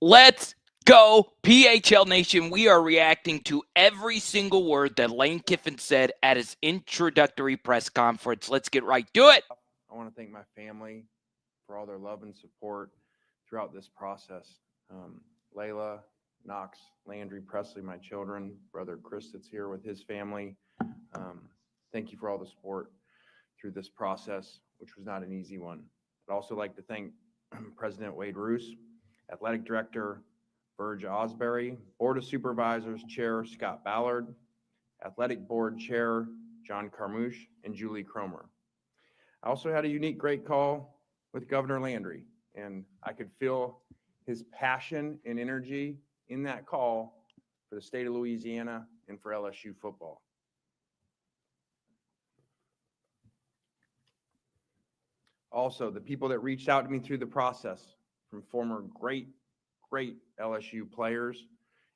Let's go, PHL Nation. We are reacting to every single word that Lane Kiffin said at his introductory press conference. Let's get right to it. I want to thank my family for all their love and support throughout this process. Layla, Knox, Landry, Presley, my children, brother Chris that's here with his family. Thank you for all the support through this process, which was not an easy one. I'd also like to thank President Wade Roos, Athletic Director Burge Osbury, Board of Supervisors Chair Scott Ballard, Athletic Board Chair John Carmouche, and Julie Cromer. I also had a unique, great call with Governor Landry, and I could feel his passion and energy in that call for the state of Louisiana and for LSU football. Also, the people that reached out to me through the process, from former great LSU players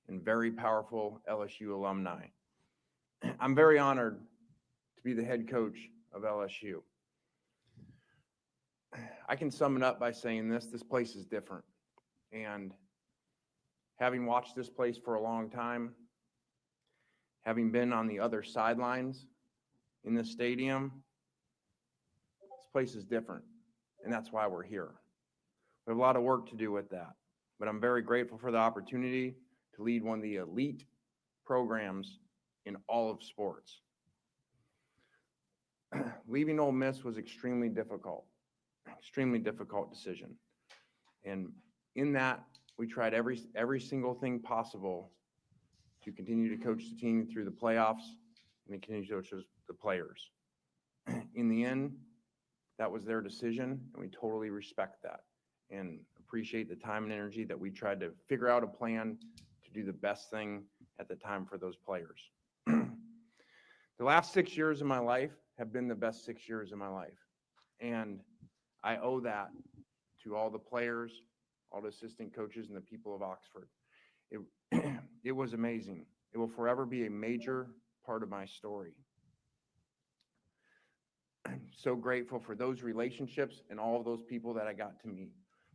and very powerful LSU alumni. I'm very honored to be the head coach of LSU. I can sum it up by saying this place is different. And having watched this place for a long time, having been on the other sidelines in the stadium, this place is different. And that's why we're here. We have a lot of work to do with that. But I'm very grateful for the opportunity to lead one of the elite programs in all of sports. Leaving Ole Miss was extremely difficult decision. And in that, we tried every single thing possible to continue to coach the team through the playoffs and continue to coach the players. In the end, that was their decision, and we totally respect that and appreciate the time and energy that we tried to figure out a plan to do the best thing at the time for those players. The last 6 years of my life have been the best 6 years of my life. And I owe that to all the players, all the assistant coaches, and the people of Oxford. It was amazing. It will forever be a major part of my story. I'm so grateful for those relationships and all of those people that I got to meet.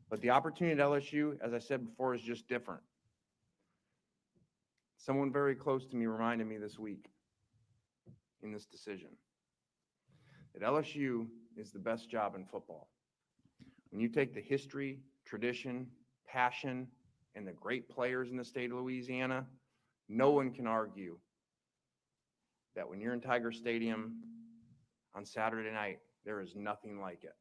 But the opportunity at LSU, as I said before, is just different. Someone very close to me reminded me this week in this decision that LSU is the best job in football. When you take the history, tradition, passion, and the great players in the state of Louisiana, no one can argue that when you're in Tiger Stadium on Saturday night, there is nothing like it.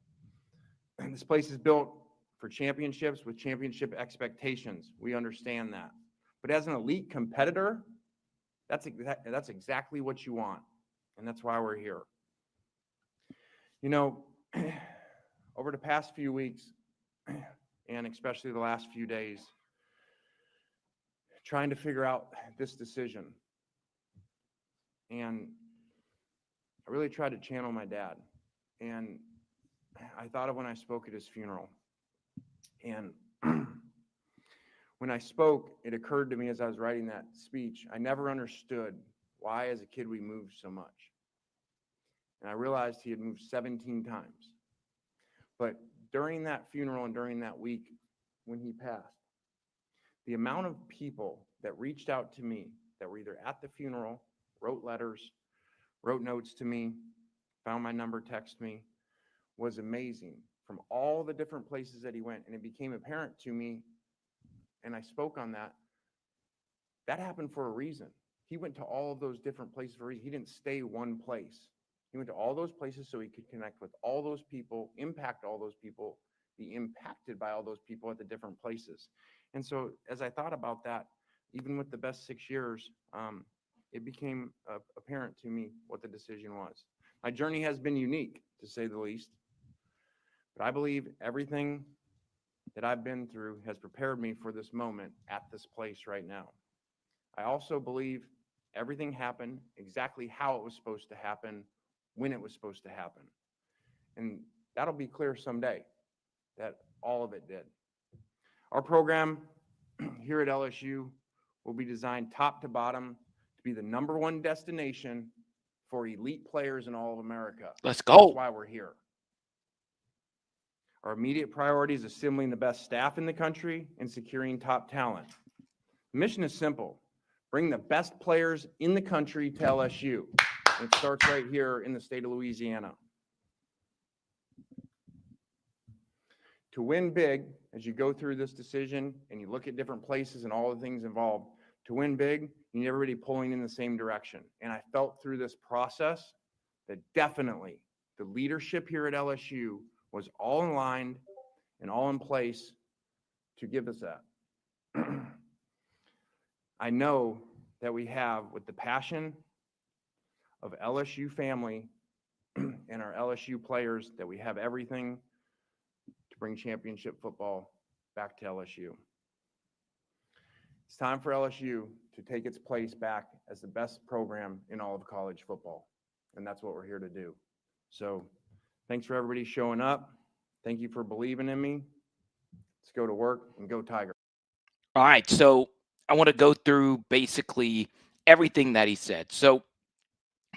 This place is built for championships with championship expectations. We understand that. But as an elite competitor, that's exactly what you want. And that's why we're here. You know, over the past few weeks, and especially the last few days, trying to figure out this decision. And I really tried to channel my dad. And I thought of when I spoke at his funeral. And when I spoke, it occurred to me as I was writing that speech, I never understood why as a kid we moved so much. And I realized he had moved 17 times. But during that funeral and during that week when he passed, the amount of people that reached out to me that were either at the funeral, wrote letters, wrote notes to me, found my number, texted me, was amazing from all the different places that he went. And it became apparent to me, and I spoke on that, that happened for a reason. He went to all of those different places for a reason. He didn't stay one place. He went to all those places so he could connect with all those people, impact all those people, be impacted by all those people at the different places. And so as I thought about that, even with the best 6 years, it became apparent to me what the decision was. My journey has been unique, to say the least. But I believe everything that I've been through has prepared me for this moment at this place right now. I also believe everything happened exactly how it was supposed to happen, when it was supposed to happen. And that'll be clear someday, that all of it did. Our program here at LSU will be designed top to bottom to be the #1 destination for elite players in all of America. Let's go. That's why we're here. Our immediate priority is assembling the best staff in the country and securing top talent. The mission is simple: bring the best players in the country to LSU. And it starts right here in the state of Louisiana. To win big, as you go through this decision and you look at different places and all the things involved, to win big, you need everybody pulling in the same direction. And I felt through this process that definitely the leadership here at LSU was all in line and all in place to give us that. I know that we have, with the passion of LSU family and our LSU players, that we have everything to bring championship football back to LSU. It's time for LSU to take its place back as the best program in all of college football, and that's what we're here to do. So thanks for everybody showing up. Thank you for believing in me. Let's go to work and go Tiger. All right, so I want to go through basically everything that he said. So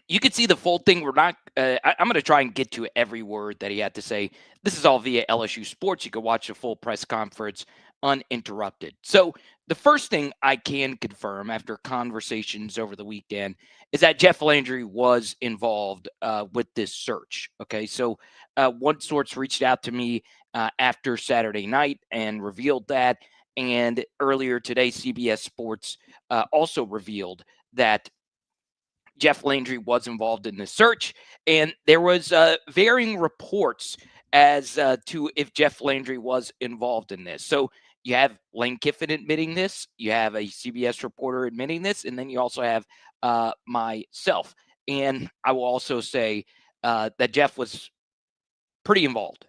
you can see the full thing. We're not. I'm going to try and get to every word that he had to say. This is all via LSU Sports. You can watch the full press conference uninterrupted. So the first thing I can confirm after conversations over the weekend is that Jeff Landry was involved with this search. Okay, so one source reached out to me after Saturday night and revealed that. And earlier today, CBS Sports also revealed that Jeff Landry was involved in the search, and there was varying reports as to if Jeff Landry was involved in this. So you have Lane Kiffin admitting this, you have a CBS reporter admitting this, and then you also have myself. And I will also say that Jeff was pretty involved,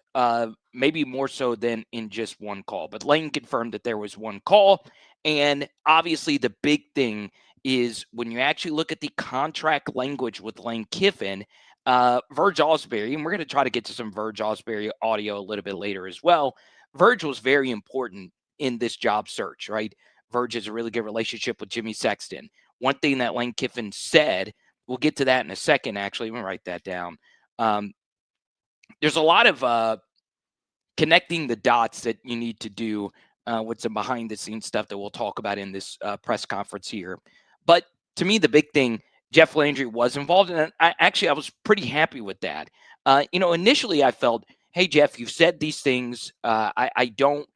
maybe more so than in just one call. But Lane confirmed that there was one call, and obviously the big thing is when you actually look at the contract language with Lane Kiffin, Verge Osbury, and we're going to try to get to some Verge Osbury audio a little bit later as well. Verge was very important in this job search, right? Verge has a really good relationship with Jimmy Sexton. One thing that Lane Kiffin said, we'll get to that in a second, actually. I'm going to write that down. There's a lot of connecting the dots that you need to do with some behind the scenes stuff that we'll talk about in this press conference here. But to me, the big thing, Jeff Landry was involved, and I was pretty happy with that. Initially I felt, hey, Jeff, you've said these things. I don't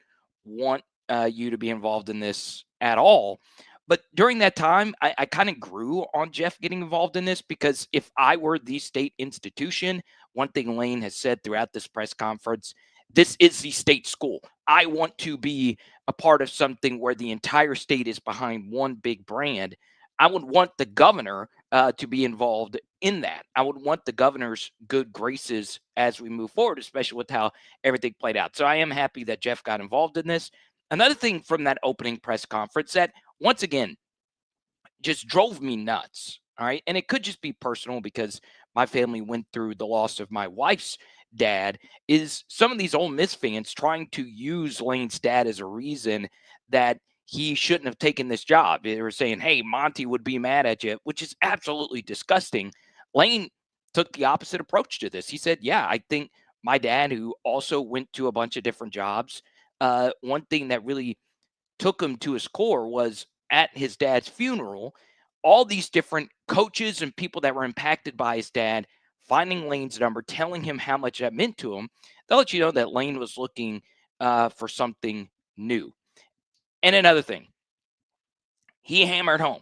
want you to be involved in this at all. But during that time, I kind of grew on Jeff getting involved in this, because if I were the state institution, one thing Lane has said throughout this press conference, this is the state school. I want to be a part of something where the entire state is behind one big brand. I would want the governor to be involved in that. I would want the governor's good graces as we move forward, especially with how everything played out. So I am happy that Jeff got involved in this. Another thing from that opening press conference that, once again, just drove me nuts. All right. And it could just be personal because my family went through the loss of my wife's dad, is some of these Ole Miss fans trying to use Lane's dad as a reason that he shouldn't have taken this job. They were saying, hey, Monty would be mad at you, which is absolutely disgusting. Lane took the opposite approach to this. He said, yeah, I think my dad, who also went to a bunch of different jobs, one thing that really took him to his core was at his dad's funeral, all these different coaches and people that were impacted by his dad finding Lane's number, telling him how much that meant to him. They'll let you know that Lane was looking for something new. And another thing, he hammered home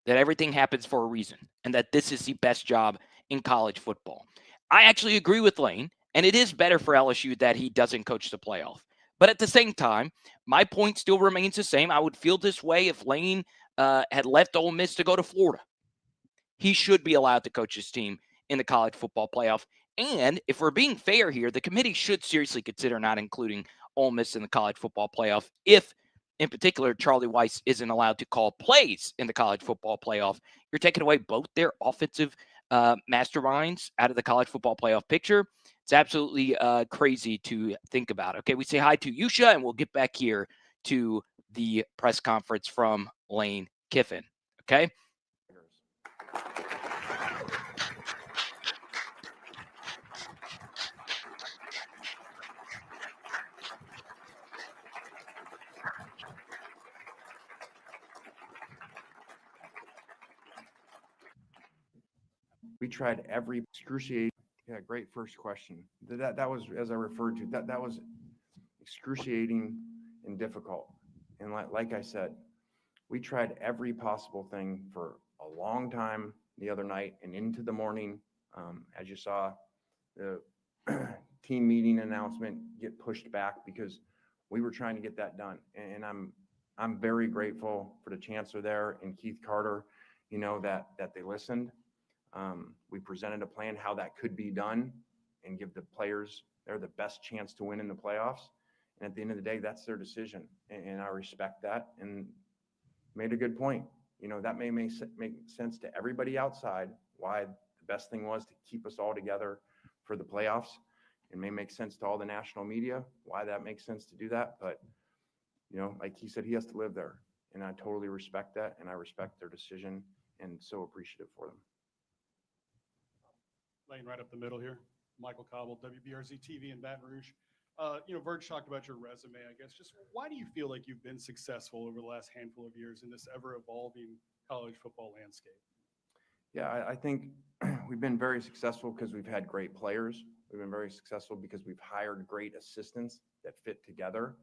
that everything happens for a reason and that this is the best job in college football. I actually agree with Lane, and it is better for LSU that he doesn't coach the playoff. But at the same time, my point still remains the same. I would feel this way if Lane had left Ole Miss to go to Florida. He should be allowed to coach his team in the college football playoff. And if we're being fair here, the committee should seriously consider not including Ole Miss in the college football playoff if, in particular, Charlie Weiss isn't allowed to call plays in the college football playoff. You're taking away both their offensive masterminds out of the college football playoff picture. It's absolutely crazy to think about. Okay, we say hi to Yusha, and we'll get back here to the press conference from Lane Kiffin. Okay. We tried every excruciating. Yeah, great first question. That was, as I referred to, that was excruciating and difficult. And like I said, we tried every possible thing for a long time the other night and into the morning. As you saw, the team meeting announcement get pushed back because we were trying to get that done. And I'm very grateful for the chancellor there and Keith Carter, that they listened. We presented a plan how that could be done and give the players the best chance to win in the playoffs. And at the end of the day, that's their decision. And I respect that and made a good point. That may make sense to everybody outside, why the best thing was to keep us all together for the playoffs. It may make sense to all the national media, why that makes sense to do that. But, like he said, he has to live there. And I totally respect that. And I respect their decision and so appreciative for them. Laying right up the middle here. Michael Cobble, WBRZ TV in Baton Rouge. Verge talked about your resume, I guess. Just why do you feel like you've been successful over the last handful of years in this ever-evolving college football landscape? Yeah, I think we've been very successful because we've had great players. We've been very successful because we've hired great assistants that fit together.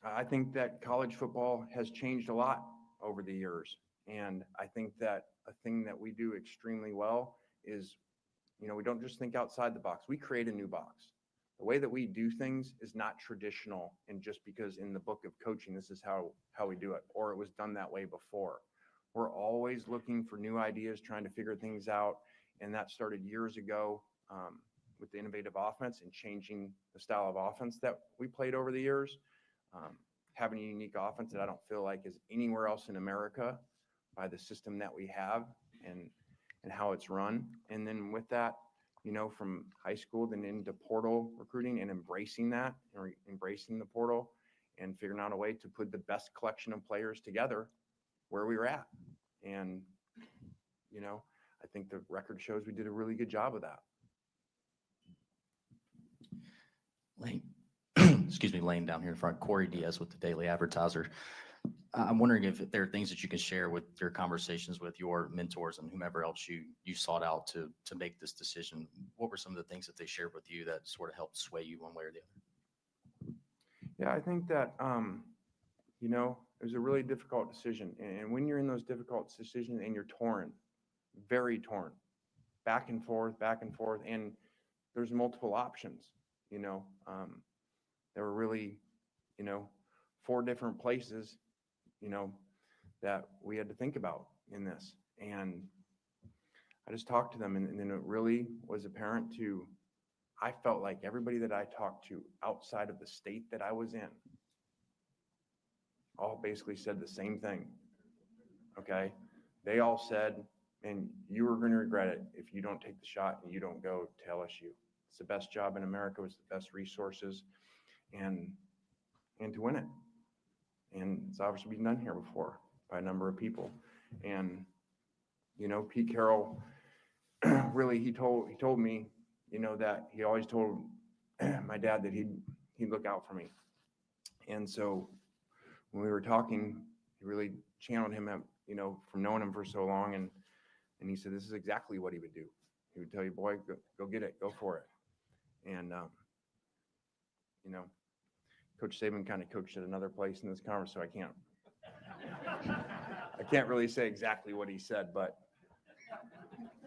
I think that college football has changed a lot over the years. And I think that a thing that we do extremely well is, we don't just think outside the box. We create a new box. The way that we do things is not traditional. And just because in the book of coaching, this is how we do it, or it was done that way before. We're always looking for new ideas, trying to figure things out. And that started years ago with the innovative offense and changing the style of offense that we played over the years. Having a unique offense that I don't feel like is anywhere else in America by the system that we have and how it's run. And then with that, from high school then into portal recruiting and embracing that, and embracing the portal and figuring out a way to put the best collection of players together where we were at. And, I think the record shows we did a really good job of that. Lane, excuse me, Lane down here in front, Corey Diaz with the Daily Advertiser. I'm wondering if there are things that you can share with your conversations with your mentors and whomever else you sought out to make this decision. What were some of the things that they shared with you that sort of helped sway you one way or the other? Yeah, I think that, it was a really difficult decision. And when you're in those difficult decisions and you're torn, very torn, back and forth, and there's multiple options, there were really, 4 different places, that we had to think about in this. And I just talked to them, and then it really was apparent I felt like everybody that I talked to outside of the state that I was in all basically said the same thing. Okay. They all said, and you are going to regret it if you don't take the shot and you don't go to LSU. It's the best job in America with the best resources and to win it. And it's obviously been done here before by a number of people. And, Pete Carroll, really, he told me, that he always told my dad that he'd look out for me. And so when we were talking, he really channeled him, from knowing him for so long. And he said, this is exactly what he would do. He would tell you, boy, go get it, go for it. And, Coach Saban kind of coached at another place in this conference, so I can't really say exactly what he said, but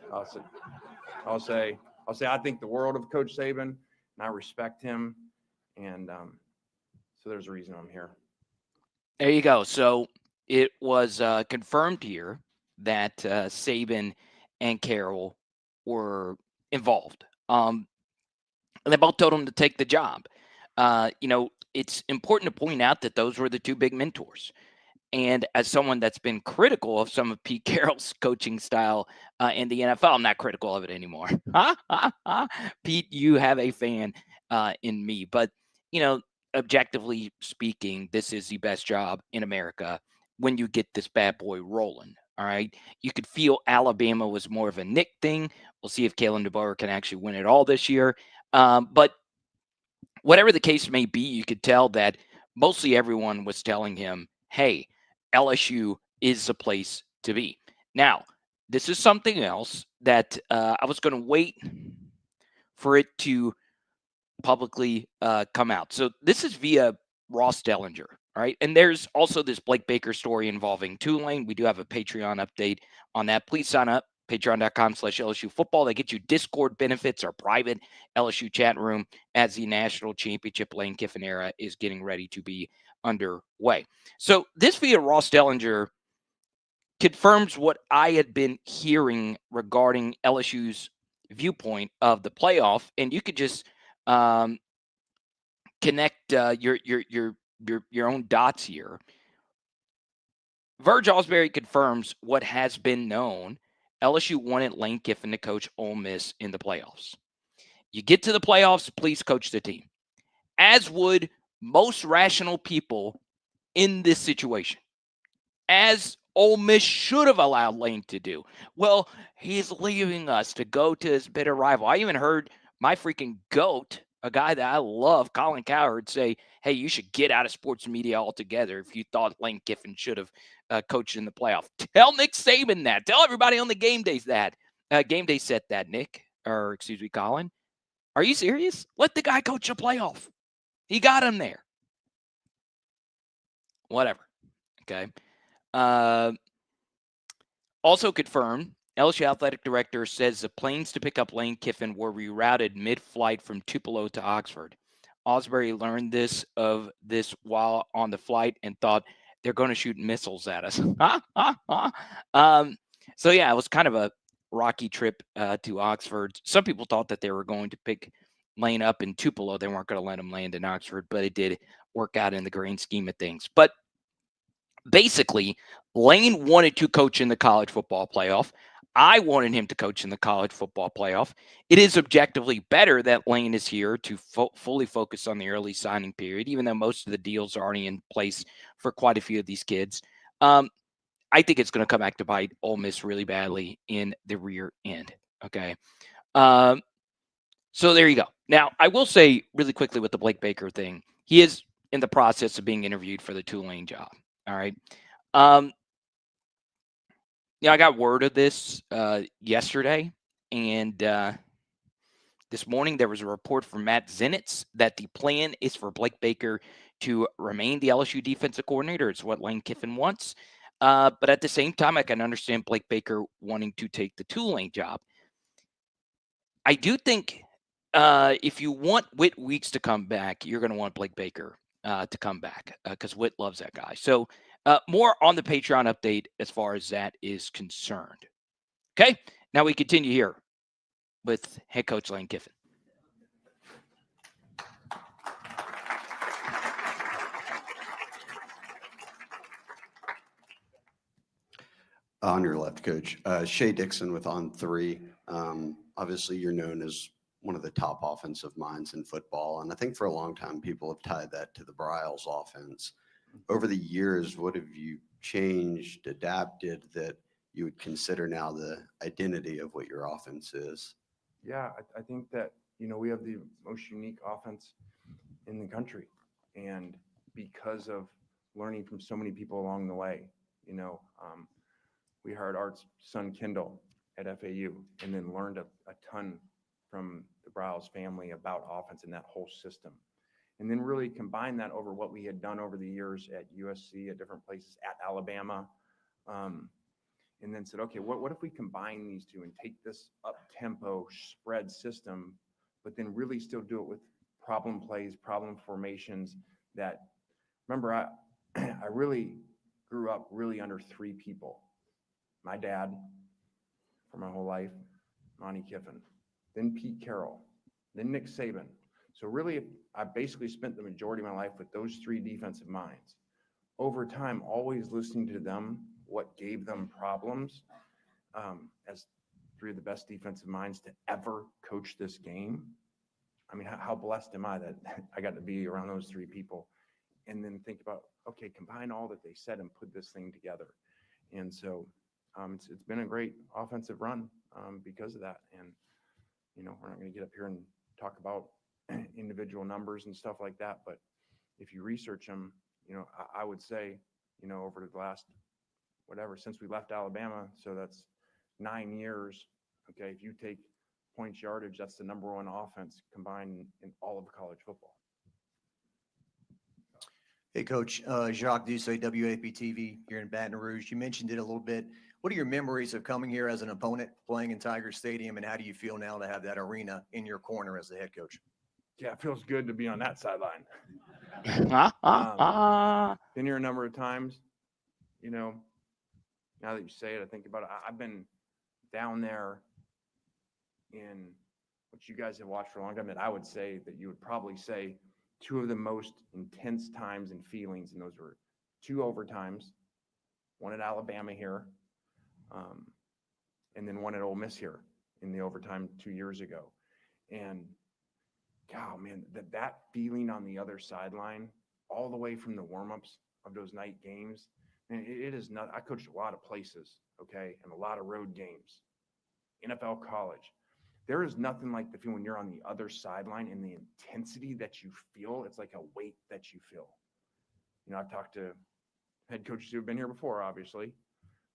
I'll say I think the world of Coach Saban, and I respect him, and so there's a reason I'm here. There you go. So it was confirmed here that Saban and Carroll were involved. And they both told him to take the job. It's important to point out that those were the 2 big mentors. And as someone that's been critical of some of Pete Carroll's coaching style in the NFL, I'm not critical of it anymore. Pete, you have a fan in me. But, objectively speaking, this is the best job in America when you get this bad boy rolling. All right. You could feel Alabama was more of a Nick thing. We'll see if Kalen DeBoer can actually win it all this year. But whatever the case may be, you could tell that mostly everyone was telling him, hey, LSU is the place to be. Now, this is something else that I was going to wait for it to publicly come out. So this is via Ross Dellinger, all right? And there's also this Blake Baker story involving Tulane. We do have a Patreon update on that. Please sign up, patreon.com/LSU football. They get you Discord benefits, our private LSU chat room as the national championship Lane Kiffin era is getting ready to be underway. So this via Ross Dellinger confirms what I had been hearing regarding LSU's viewpoint of the playoff. And you could just um, connect your own dots here. Verge Osbury confirms what has been known. LSU wanted Lane Kiffin to coach Ole Miss in the playoffs. You get to the playoffs, please coach the team, as would most rational people in this situation, as Ole Miss should have allowed Lane to do. Well, he's leaving us to go to his bitter rival. I even heard my freaking GOAT, a guy that I love, Colin Cowherd, say, hey, you should get out of sports media altogether if you thought Lane Kiffin should have coached in the playoff. Tell Nick Saban that. Tell everybody on the game days that. Game day set that, Nick, or excuse me, Colin. Are you serious? Let the guy coach a playoff. He got him there. Whatever. Okay. Also confirmed, LSU athletic director says the planes to pick up Lane Kiffin were rerouted mid-flight from Tupelo to Oxford. Osbury learned this while on the flight and thought they're going to shoot missiles at us. So yeah, it was kind of a rocky trip to Oxford. Some people thought that they were going to pick Lane up in Tupelo. They weren't going to let him land in Oxford, but it did work out in the grand scheme of things. But basically, Lane wanted to coach in the college football playoff. I wanted him to coach in the college football playoff. It is objectively better that Lane is here to fully focus on the early signing period, even though most of the deals are already in place for quite a few of these kids. I think it's going to come back to bite Ole Miss really badly in the rear end. Okay. So there you go. Now, I will say really quickly with the Blake Baker thing, he is in the process of being interviewed for the Tulane job. All right. I got word of this yesterday, and this morning there was a report from Matt Zenitz that the plan is for Blake Baker to remain the LSU defensive coordinator. It's what Lane Kiffin wants. But at the same time, I can understand Blake Baker wanting to take the Tulane job. I do think if you want Whit Weeks to come back, you're going to want Blake Baker to come back because Whit loves that guy. So more on the Patreon update as far as that is concerned. Okay, now we continue here with head coach Lane Kiffin. On your left, Coach. Shea Dixon with On Three. Obviously, you're known as one of the top offensive minds in football. And I think for a long time, people have tied that to the Bryles offense. Over the years, what have you changed, adapted that you would consider now the identity of what your offense is? Yeah, I think that, we have the most unique offense in the country. And because of learning from so many people along the way, we hired Art's son, Kendall, at FAU, and then learned a ton from the Bryles family about offense and that whole system. And then really combine that over what we had done over the years at USC, at different places, at Alabama, and then said, okay, what if we combine these two and take this up-tempo spread system, but then really still do it with problem plays, problem formations that, remember, I really grew up really under three people. My dad, for my whole life, Monty Kiffin, then Pete Carroll, then Nick Saban. So really, I basically spent the majority of my life with those three defensive minds. Over time, always listening to them, what gave them problems, as three of the best defensive minds to ever coach this game. I mean, how blessed am I that I got to be around those three people, and then think about, okay, combine all that they said and put this thing together. And so it's been a great offensive run because of that. And, we're not going to get up here and talk about individual numbers and stuff like that. But if you research them, I would say, over the last, since we left Alabama, so that's 9 years, okay, if you take points yardage, that's the number one offense combined in all of college football. Hey, Coach, Jacques Doucet, WAP-TV here in Baton Rouge. You mentioned it a little bit. What are your memories of coming here as an opponent, playing in Tiger Stadium, and how do you feel now to have that arena in your corner as the head coach? Yeah, it feels good to be on that sideline. Been here a number of times. You know, now that you say it, I think about it. I've been down there in what you guys have watched for a long time, that I would say that you would probably say two of the most intense times and feelings, and those were 2 overtimes, one at Alabama here, and then one at Ole Miss here in the overtime 2 years ago. And God, man, that feeling on the other sideline, all the way from the warmups of those night games, and it is not. I coached a lot of places, okay, and a lot of road games, NFL, college. There is nothing like the feeling when you're on the other sideline and the intensity that you feel. It's like a weight that you feel. You know, I've talked to head coaches who have been here before, obviously.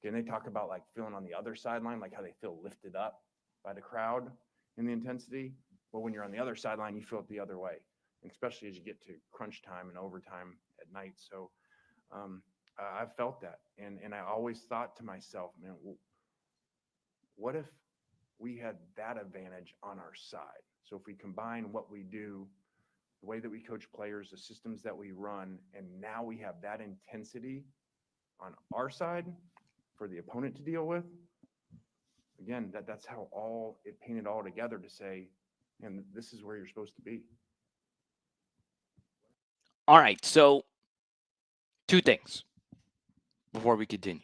Okay, and they talk about like feeling on the other sideline, like how they feel lifted up by the crowd and the intensity. But when you're on the other sideline, you feel it the other way, and especially as you get to crunch time and overtime at night. So I've felt that. And I always thought to myself, man, what if we had that advantage on our side? So if we combine what we do, the way that we coach players, the systems that we run, and now we have that intensity on our side for the opponent to deal with, again, that's how all it painted all together to say, and this is where you're supposed to be. All right. So 2 things before we continue.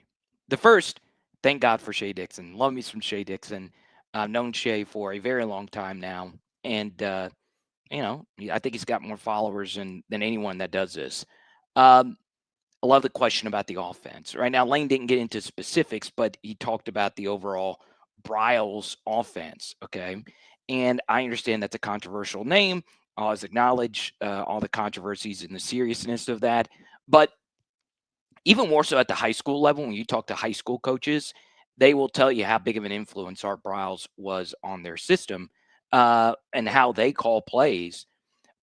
The first, thank God for Shea Dixon. Love me some Shea Dixon. I've known Shea for a very long time now. And, you know, I think he's got more followers than anyone that does this. I love the question about the offense. Right now, Lane didn't get into specifics, but he talked about the overall Briles offense. Okay. And I understand that's a controversial name. I always acknowledge all the controversies and the seriousness of that. But even more so at the high school level, when you talk to high school coaches, they will tell you how big of an influence Art Briles was on their system and how they call plays.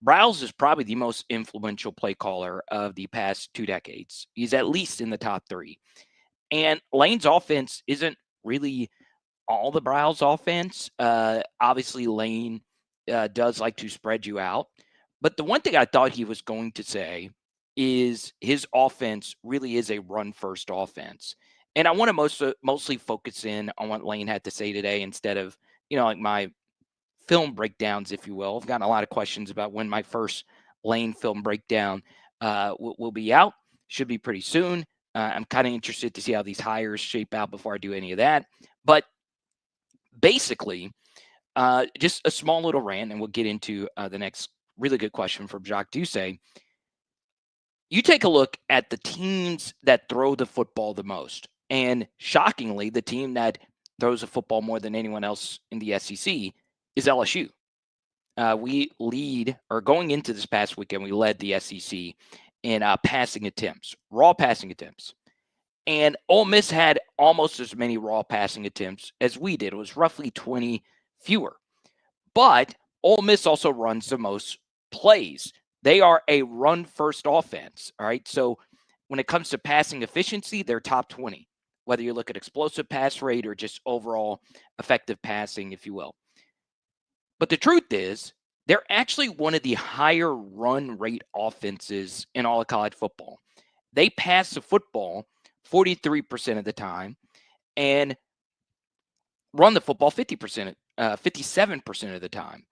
Briles is probably the most influential play caller of the past 2 decades. He's at least in the top 3. And Lane's offense isn't really all the Briles offense. Obviously, Lane does like to spread you out. But the one thing I thought he was going to say is his offense really is a run-first offense. And I want to mostly focus in on what Lane had to say today instead of, you know, like my film breakdowns, if you will. I've gotten a lot of questions about when my first Lane film breakdown will be out. Should be pretty soon. I'm kind of interested to see how these hires shape out before I do any of that. But basically, just a small little rant, and we'll get into the next really good question from Jacques Doucet. You take a look at the teams that throw the football the most, and shockingly, the team that throws the football more than anyone else in the SEC is LSU. We lead, or going into this past weekend, we led the SEC in passing attempts, raw passing attempts. And Ole Miss had almost as many raw passing attempts as we did. It was roughly 20 fewer. But Ole Miss also runs the most plays. They are a run-first offense, all right? So when it comes to passing efficiency, they're top 20, whether you look at explosive pass rate or just overall effective passing, if you will. But the truth is, they're actually one of the higher run rate offenses in all of college football. They pass the football 43% of the time and run the football 57% of the time.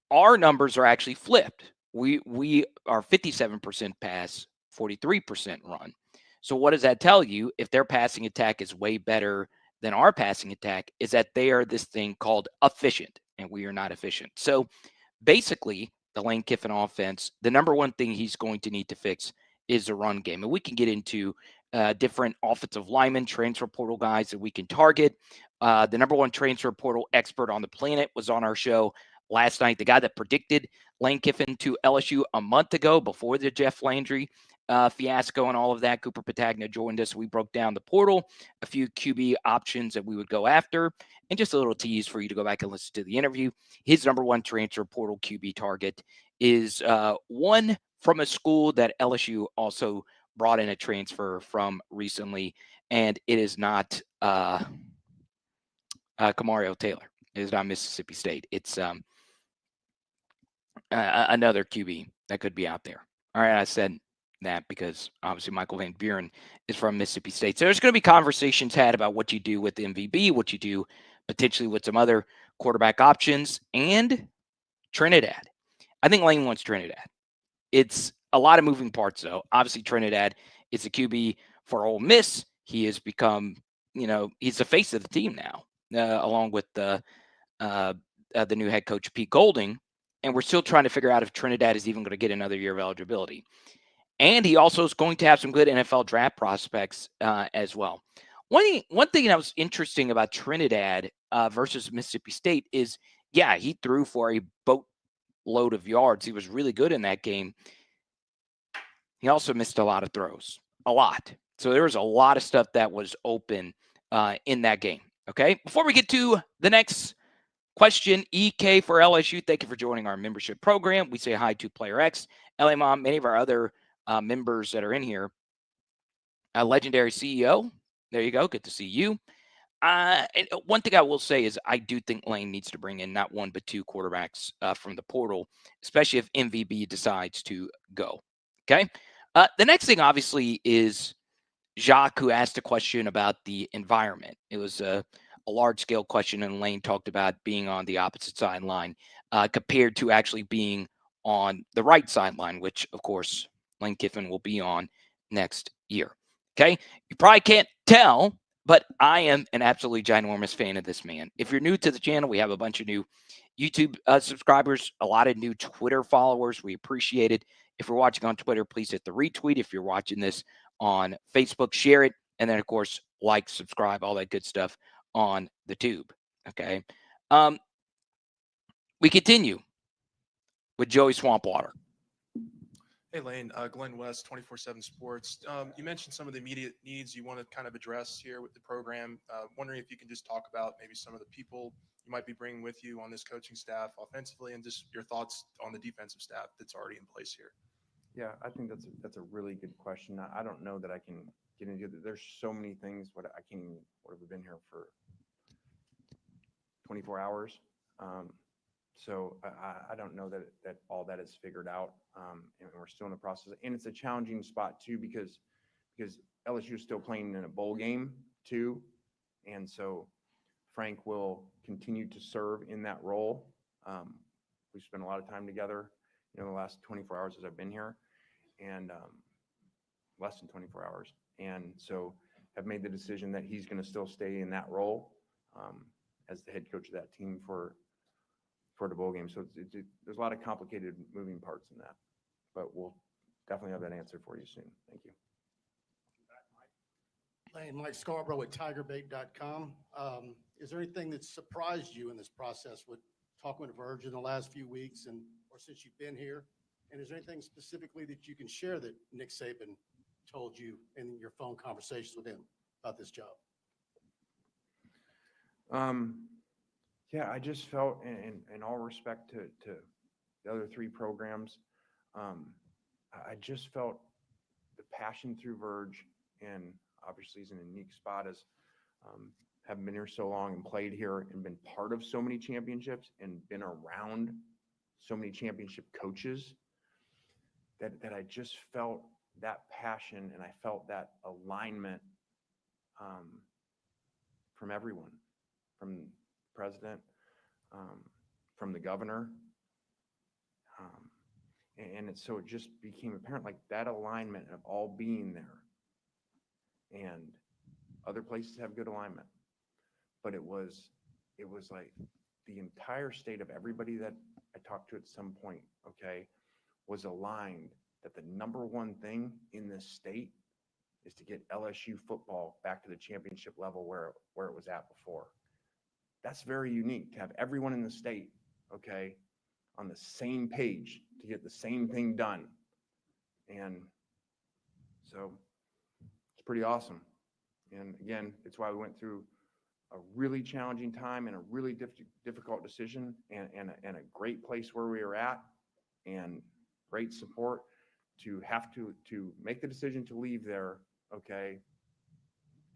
Our numbers are actually flipped. We are 57% pass, 43% run. So what does that tell you? If their passing attack is way better than our passing attack, is that they are this thing called efficient, and we are not efficient. So basically, the Lane Kiffin offense, the number one thing he's going to need to fix is the run game. And we can get into different offensive linemen, transfer portal guys that we can target. The number one transfer portal expert on the planet was on our show last night. The guy that predicted Lane Kiffin to LSU a month ago before the Jeff Landry fiasco and all of that. Cooper Patagna joined us. We broke down the portal, a few QB options that we would go after, and just a little tease for you to go back and listen to the interview. His number one transfer portal QB target is one from a school that LSU also brought in a transfer from recently, and it is not Kamario Taylor. It is not Mississippi State. It's another QB that could be out there. All right, I said that because obviously Michael Van Buren is from Mississippi State. So there's going to be conversations had about what you do with MVB, what you do potentially with some other quarterback options, and Trinidad. I think Lane wants Trinidad. It's a lot of moving parts, though. Obviously, Trinidad is a QB for Ole Miss. He has become, he's the face of the team now, along with the new head coach, Pete Golding. And we're still trying to figure out if Trinidad is even going to get another year of eligibility. And he also is going to have some good NFL draft prospects as well. One thing that was interesting about Trinidad versus Mississippi State is, yeah, he threw for a boatload of yards. He was really good in that game. He also missed a lot of throws, a lot. So there was a lot of stuff that was open in that game. Okay, before we get to the next question, EK for LSU, thank you for joining our membership program. We say hi to Player X, LA Mom, many of our other members that are in here. Legendary CEO, there you go. Good to see you. And one thing I will say is I do think Lane needs to bring in not one but two quarterbacks from the portal, especially if MVB decides to go. Okay. The next thing, obviously, is Jacques, who asked a question about the environment. It was a large-scale question, and Lane talked about being on the opposite sideline compared to actually being on the right sideline, which, of course, Lane Kiffin will be on next year. Okay? You probably can't tell, but I am an absolutely ginormous fan of this man. If you're new to the channel, we have a bunch of new YouTube subscribers, a lot of new Twitter followers. We appreciate it. If you're watching on Twitter, please hit the retweet. If you're watching this on Facebook, share it. And then, of course, like, subscribe, all that good stuff on the tube. Okay. We continue with Joey Swampwater. Hey, Lane, Glenn West, 24/7 Sports. You mentioned some of the immediate needs you want to kind of address here with the program. Wondering if you can just talk about maybe some of the people you might be bringing with you on this coaching staff offensively, and just your thoughts on the defensive staff that's already in place here. Yeah, I think that's a really good question. I don't know that I can get into it. There's so many things. What have we been here for 24 hours? So I don't know that all that is figured out, and we're still in the process. And it's a challenging spot too because LSU is still playing in a bowl game too, and so Frank will continue to serve in that role. We've spent a lot of time together, the last 24 hours as I've been here, and less than 24 hours, and so have made the decision that he's going to still stay in that role as the head coach of that team for the bowl game. So there's a lot of complicated moving parts in that, but we'll definitely have that answer for you soon. Thank you. Lane, Mike Scarborough at tigerbait.com. Is there anything that surprised you in this process with talking with Verge in the last few weeks or since you've been here? And is there anything specifically that you can share that Nick Saban told you in your phone conversations with him about this job? Yeah, I just felt, in all respect to the other three programs, I just felt the passion through Verge, and obviously he's in a unique spot as having been here so long and played here and been part of so many championships and been around so many championship coaches that I just felt that passion and I felt that alignment from everyone, from the president, from the governor. So it just became apparent, like that alignment of all being there. And other places have good alignment, but it was like the entire state of everybody that I talked to at some point, okay, was aligned that the number one thing in this state is to get LSU football back to the championship level where it was at before. That's very unique to have everyone in the state, okay, on the same page to get the same thing done. And So it's pretty awesome. And again, it's why we went through a really challenging time and a really difficult decision and a great place where we were at and great support to have to make the decision to leave there. Okay.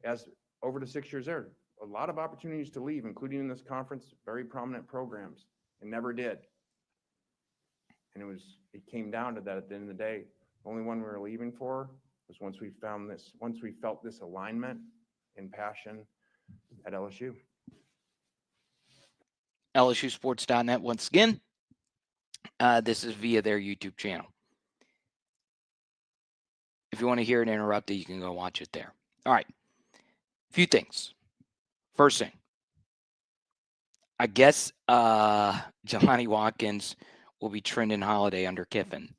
As over the 6 years there, a lot of opportunities to leave, including in this conference, very prominent programs, and never did. And it came down to that at the end of the day. The only one we were leaving for was once we felt this alignment and passion at LSU. LSUsports.net once again. This is via their YouTube channel. If you want to hear it interrupted, you can go watch it there. All right. A few things. First thing, I guess Jelani Watkins will be trending holiday under Kiffin.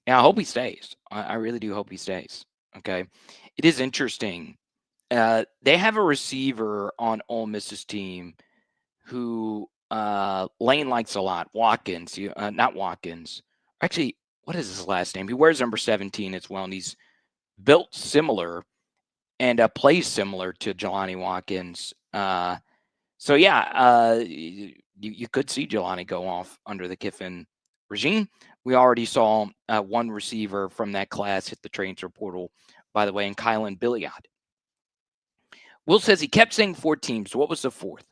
Yeah, I hope he stays. I really do hope he stays. Okay. It is interesting. They have a receiver on Ole Miss's team who Lane likes a lot. Watkins, not Watkins. Actually, what is his last name? He wears number 17 as well, and he's built similar and plays similar to Jelani Watkins. So yeah, you could see Jelani go off under the Kiffin regime. We already saw one receiver from that class hit the transfer portal, by the way, in Kylan Billiard. Will says he kept saying 4 teams. What was the 4th?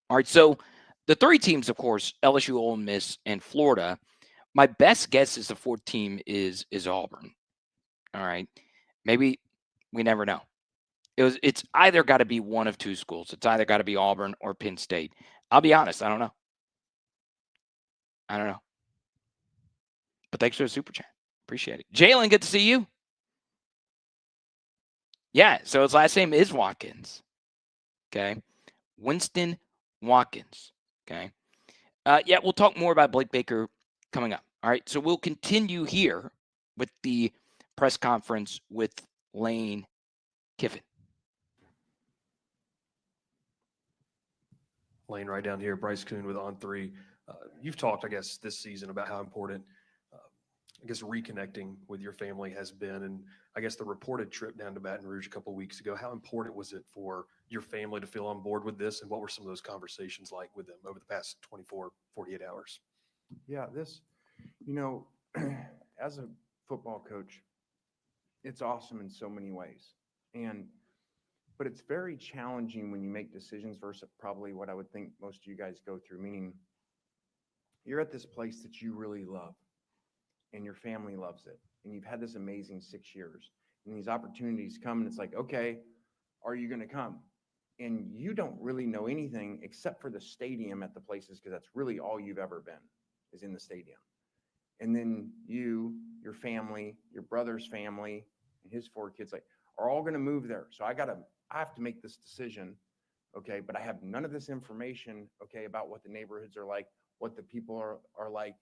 All right, so the 3 teams, of course, LSU, Ole Miss, and Florida. My best guess is the 4th team is Auburn. All right, maybe we never know. It's either got to be one of 2 schools. It's either got to be Auburn or Penn State. I'll be honest, I don't know. But thanks for the super chat. Appreciate it. Jalen, good to see you. Yeah, so his last name is Watkins. Okay. Winston Watkins. Okay. Yeah, we'll talk more about Blake Baker coming up. All right. So we'll continue here with the press conference with Lane Kiffin. Lane, right down here, Bryce Kuhn with On3. You've talked, I guess, this season about how important, I guess, reconnecting with your family has been. And I guess the reported trip down to Baton Rouge a couple of weeks ago, how important was it for your family to feel on board with this? And what were some of those conversations like with them over the past 24, 48 hours? Yeah, as a football coach, it's awesome in so many ways. But it's very challenging when you make decisions versus probably what I would think most of you guys go through, meaning you're at this place that you really love and your family loves it. And you've had this amazing 6 years and these opportunities come and it's like, okay, are you going to come? And you don't really know anything except for the stadium at the places, because that's really all you've ever been is in the stadium. And then your family, your brother's family, and his 4 kids, like, are all going to move there. So I have to make this decision, okay? But I have none of this information, okay, about what the neighborhoods are like, what the people are like,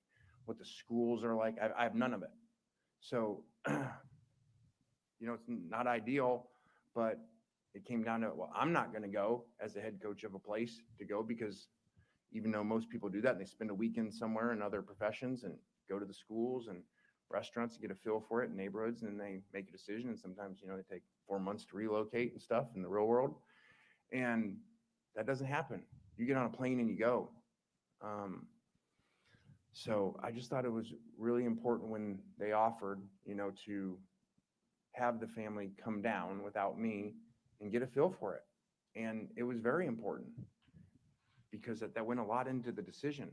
what the schools are like. I have none of it. So, it's not ideal, but it came down to, well, I'm not going to go as the head coach of a place to go, because even though most people do that, and they spend a weekend somewhere in other professions and go to the schools and restaurants to get a feel for it in neighborhoods, and then they make a decision. And sometimes, they take 4 months to relocate and stuff in the real world. And that doesn't happen. You get on a plane and you go. So I just thought it was really important when they offered, to have the family come down without me and get a feel for it. And it was very important because that went a lot into the decision.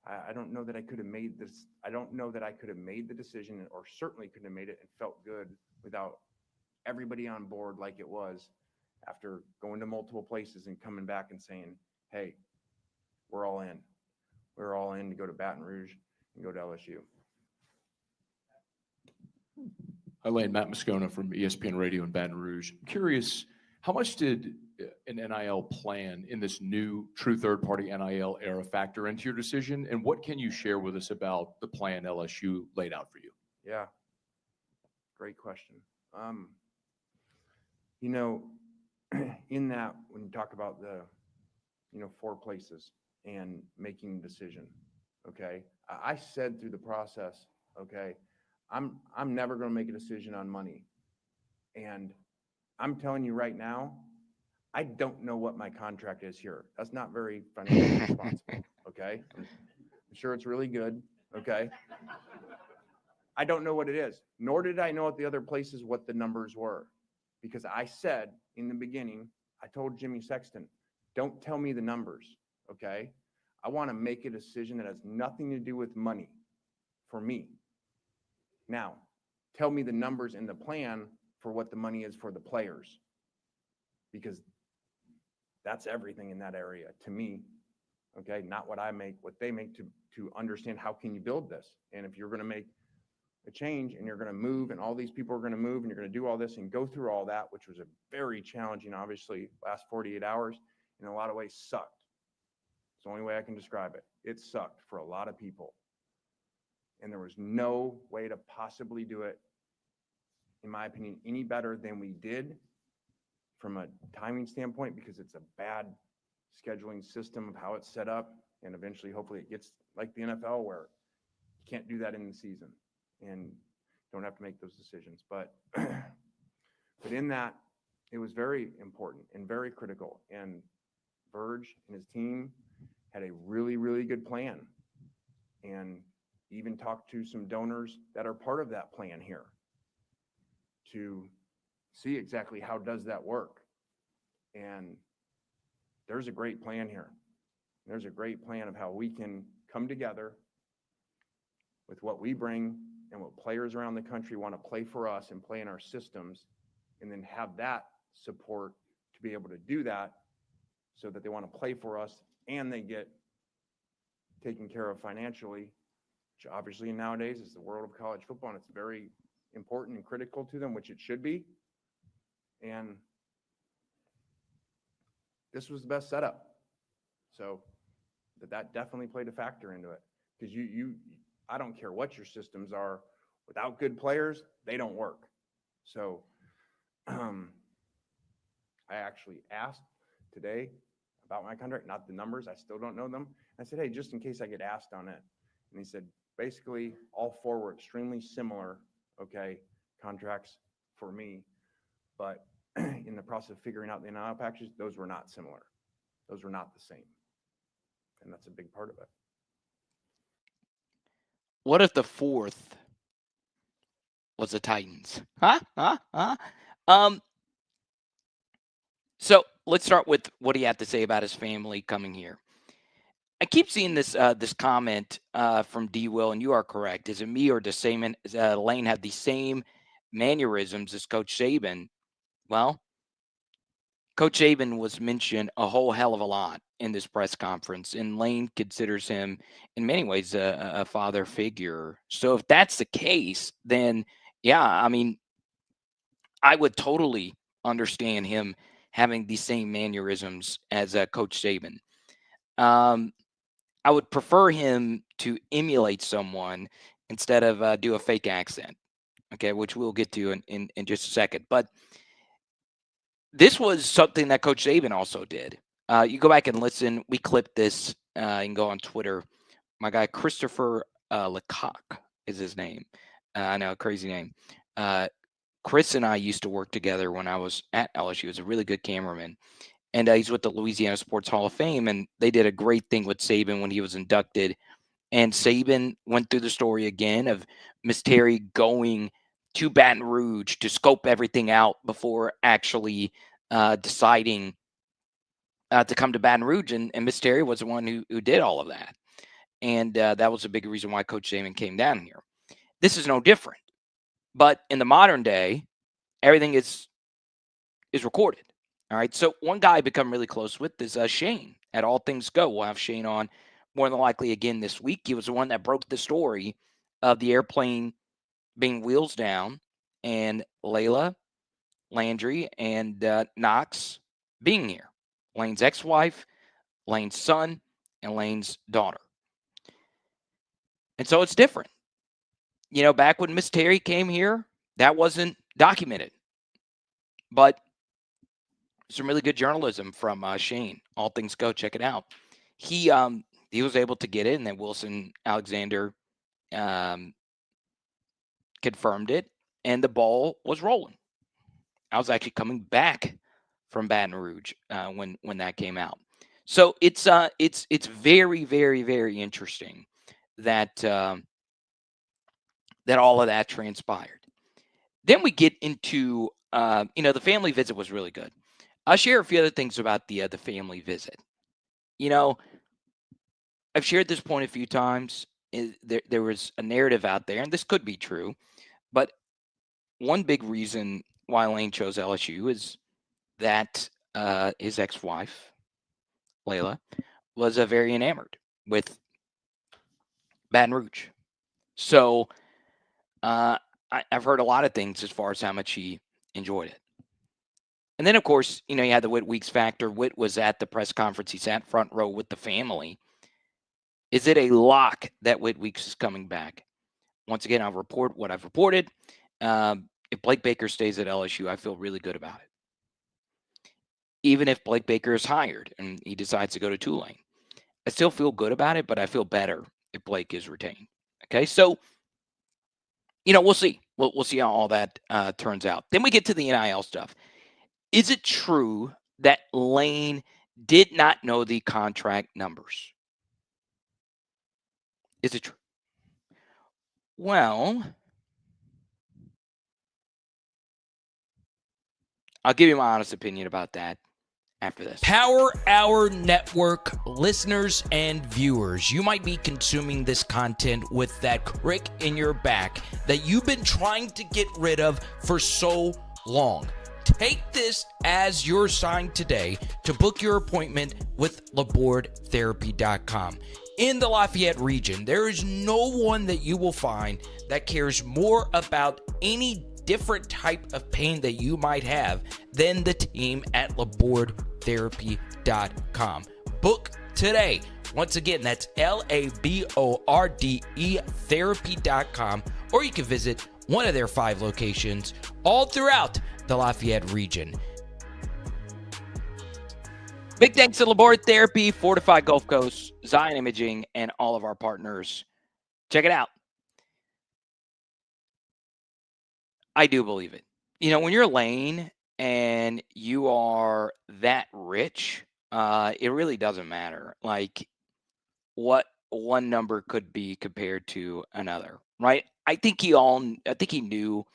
I don't know that I could have made this. I don't know that I could have made the decision, or certainly couldn't have made it and felt good without everybody on board like it was, after going to multiple places and coming back and saying, hey, we're all in. We're all in to go to Baton Rouge and go to LSU. Hi, Lane. Matt Moscona from ESPN Radio in Baton Rouge. I'm curious, how much did an NIL plan in this new true third-party NIL era factor into your decision? And what can you share with us about the plan LSU laid out for you? Yeah, great question. In that, when you talk about the, 4 places and making a decision, okay, I said through the process, okay, I'm never going to make a decision on money. And I'm telling you right now, I don't know what my contract is here. That's not very financially responsible. Okay. I'm sure it's really good. Okay. I don't know what it is, nor did I know at the other places what the numbers were, because I said in the beginning, I told Jimmy Sexton, don't tell me the numbers. Okay. I want to make a decision that has nothing to do with money for me. Now, tell me the numbers in the plan for what the money is for the players, because that's everything in that area to me. Okay. Not what I make, what they make, to understand how can you build this. And if you're going to make a change and you're going to move and all these people are going to move and you're going to do all this and go through all that, which was a very challenging, obviously, last 48 hours, in a lot of ways sucked. It's the only way I can describe it. It sucked for a lot of people. And there was no way to possibly do it, in my opinion, any better than we did from a timing standpoint, because it's a bad scheduling system of how it's set up. And eventually, hopefully it gets like the NFL, where you can't do that in the season and don't have to make those decisions. But, but in that, it was very important and very critical. And Verge and his team had a really, really good plan, and even talked to some donors that are part of that plan here to see exactly how does that work. And there's a great plan here. There's a great plan of how we can come together with what we bring and what players around the country want to play for us and play in our systems, and then have that support to be able to do that, so that they want to play for us and they get taken care of financially, which obviously nowadays is the world of college football, and it's very important and critical to them, which it should be. And this was the best setup. So that definitely played a factor into it, because I don't care what your systems are, without good players, they don't work. So I actually asked today about my contract, not the numbers. I still don't know them. I said, hey, just in case I get asked on it. And he said, basically, all four were extremely similar, okay, contracts for me. But in the process of figuring out the NIL packages, those were not similar. Those were not the same. And that's a big part of it. What if the fourth was the Titans? So let's start with what he had to say about his family coming here. I keep seeing this comment from D. Will, and you are correct. Is it me, or does Lane have the same mannerisms as Coach Saban? Well, Coach Saban was mentioned a whole hell of a lot in this press conference, and Lane considers him in many ways a father figure. So if that's the case, then yeah, I mean, I would totally understand him having the same mannerisms as Coach Saban. I would prefer him to emulate someone instead of do a fake accent, okay, which we'll get to in just a second. But this was something that Coach Saban also did. You go back and listen. We clipped this. You can go on Twitter. My guy Christopher Lecoq is his name. I know, crazy name. Chris and I used to work together when I was at LSU. He was a really good cameraman. And he's with the Louisiana Sports Hall of Fame. And they did a great thing with Saban when he was inducted. And Saban went through the story again of Miss Terry going to Baton Rouge to scope everything out before actually deciding to come to Baton Rouge. And Miss Terry was the one who did all of that. And that was a big reason why Coach Saban came down here. This is no different. But in the modern day, everything is recorded. All right. So one guy I become really close with is Shane at All Things Go. We'll have Shane on more than likely again this week. He was the one that broke the story of the airplane being wheels down and Layla Landry and Knox being here. Lane's ex-wife, Lane's son, and Lane's daughter. And so it's different. You know, back when Miss Terry came here, that wasn't documented. But some really good journalism from Shane. All Things Go. Check it out. He was able to get it, and then Wilson Alexander confirmed it, and the ball was rolling. I was actually coming back from Baton Rouge when that came out. So it's very, very, very interesting that that all of that transpired. Then we get into the family visit was really good. I'll share a few other things about the family visit. I've shared this point a few times. There was a narrative out there, and this could be true, but one big reason why Lane chose LSU is that his ex-wife, Layla, was very enamored with Baton Rouge. So I've heard a lot of things as far as how much he enjoyed it. And then, of course, you had the Whit Weeks factor. Whit was at the press conference. He sat front row with the family. Is it a lock that Whit Weeks is coming back? Once again, I'll report what I've reported. If Blake Baker stays at LSU, I feel really good about it. Even if Blake Baker is hired and he decides to go to Tulane, I still feel good about it, but I feel better if Blake is retained. Okay, so, we'll see. We'll see how all that turns out. Then we get to the NIL stuff. Is it true that Lane did not know the contract numbers? Is it true? Well, I'll give you my honest opinion about that after this. Power Hour Network listeners and viewers, you might be consuming this content with that crick in your back that you've been trying to get rid of for so long. Take this as your sign today to book your appointment with LabourdTherapy.com. In the Lafayette region, there is no one that you will find that cares more about any different type of pain that you might have than the team at LabourdTherapy.com. Book today. Once again, that's LABORDE therapy.com, or you can visit one of their 5 locations all throughout the Lafayette region. Big thanks to Laborde Therapy, Fortified Gulf Coast, Zion Imaging, and all of our partners. Check it out. I do believe it. When you're Lane and you are that rich, it really doesn't matter like what one number could be compared to another, right? I think he knew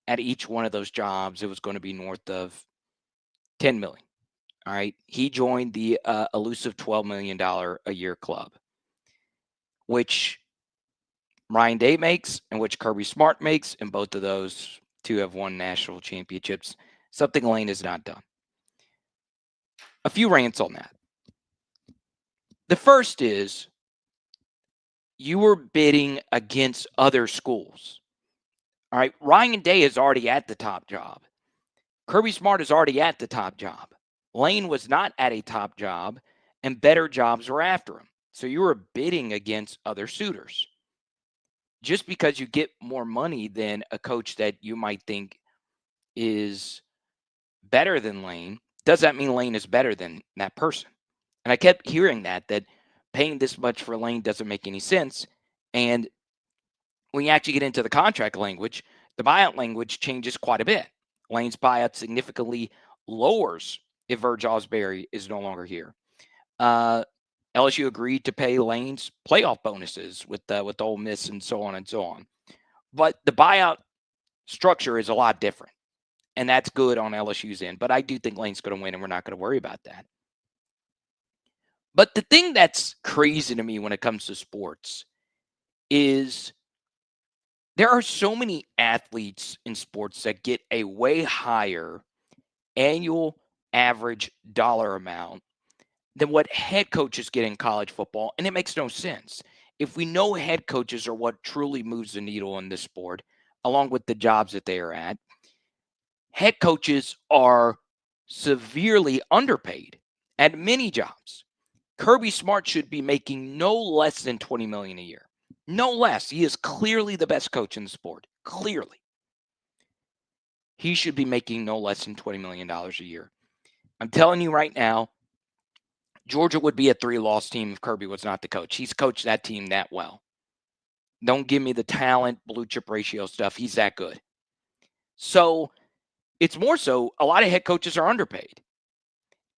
at each one of those jobs it was going to be north of 10 million. All right. He joined the elusive $12 million a year club, which Ryan Day makes and which Kirby Smart makes, and both of those two have won national championships, something Lane has not done. A few rants on that. The first is you were bidding against other schools. All right. Ryan Day is already at the top job. Kirby Smart is already at the top job. Lane was not at a top job, and better jobs were after him. So you were bidding against other suitors. Just because you get more money than a coach that you might think is better than Lane, does that mean Lane is better than that person? And I kept hearing that paying this much for Lane doesn't make any sense. And when you actually get into the contract language, the buyout language changes quite a bit. Lane's buyout significantly lowers if Verge Osbury is no longer here. LSU agreed to pay Lane's playoff bonuses with Ole Miss and so on and so on. But the buyout structure is a lot different, and that's good on LSU's end. But I do think Lane's going to win, and we're not going to worry about that. But the thing that's crazy to me when it comes to sports is there are so many athletes in sports that get a way higher annual average dollar amount than what head coaches get in college football, and it makes no sense. If we know head coaches are what truly moves the needle in this sport, along with the jobs that they are at, head coaches are severely underpaid at many jobs. Kirby Smart should be making no less than $20 million a year. No less. He is clearly the best coach in the sport. Clearly. He should be making no less than $20 million a year. I'm telling you right now, Georgia would be a 3-loss team if Kirby was not the coach. He's coached that team that well. Don't give me the talent, blue chip ratio stuff. He's that good. So it's more so a lot of head coaches are underpaid.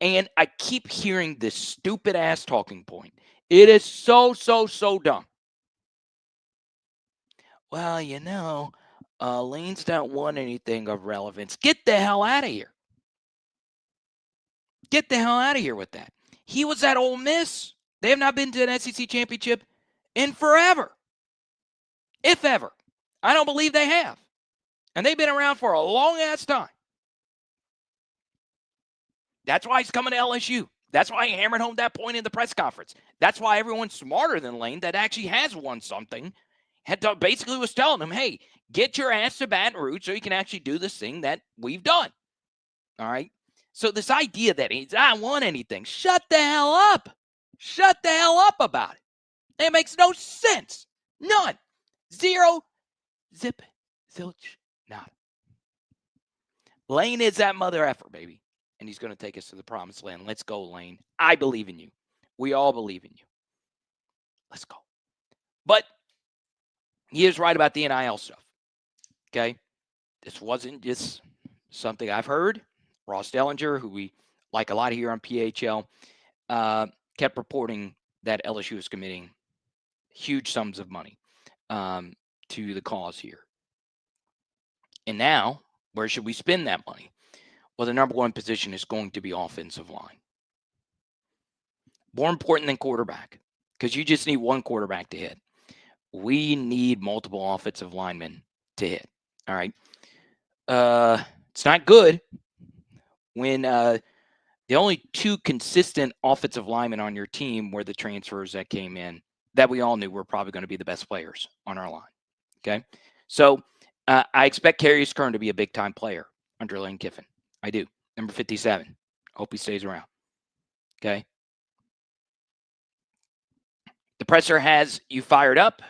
And I keep hearing this stupid ass talking point. It is so dumb. Well, Lane's not won anything of relevance. Get the hell out of here. Get the hell out of here with that. He was at Ole Miss. They have not been to an SEC championship in forever. If ever. I don't believe they have. And they've been around for a long ass time. That's why he's coming to LSU. That's why he hammered home that point in the press conference. That's why everyone's smarter than Lane that actually has won something basically was telling him, hey, get your ass to Baton Rouge so you can actually do this thing that we've done. All right? So this idea that he's not won anything, shut the hell up. Shut the hell up about it. It makes no sense. None. Zero. Zip. Zilch. Nada. Lane is that mother effer, baby. And he's going to take us to the promised land. Let's go, Lane. I believe in you. We all believe in you. Let's go. But he is right about the NIL stuff. Okay? This wasn't just something I've heard. Ross Dellinger, who we like a lot here on PHL, kept reporting that LSU is committing huge sums of money to the cause here. And now, where should we spend that money? Well, the number one position is going to be offensive line. More important than quarterback, because you just need one quarterback to hit. We need multiple offensive linemen to hit. All right. It's not good when the only two consistent offensive linemen on your team were the transfers that came in that we all knew were probably going to be the best players on our line. Okay. So I expect Carius Kern to be a big time player under Lane Kiffin. I do. Number 57. Hope he stays around. Okay. The presser has you fired up.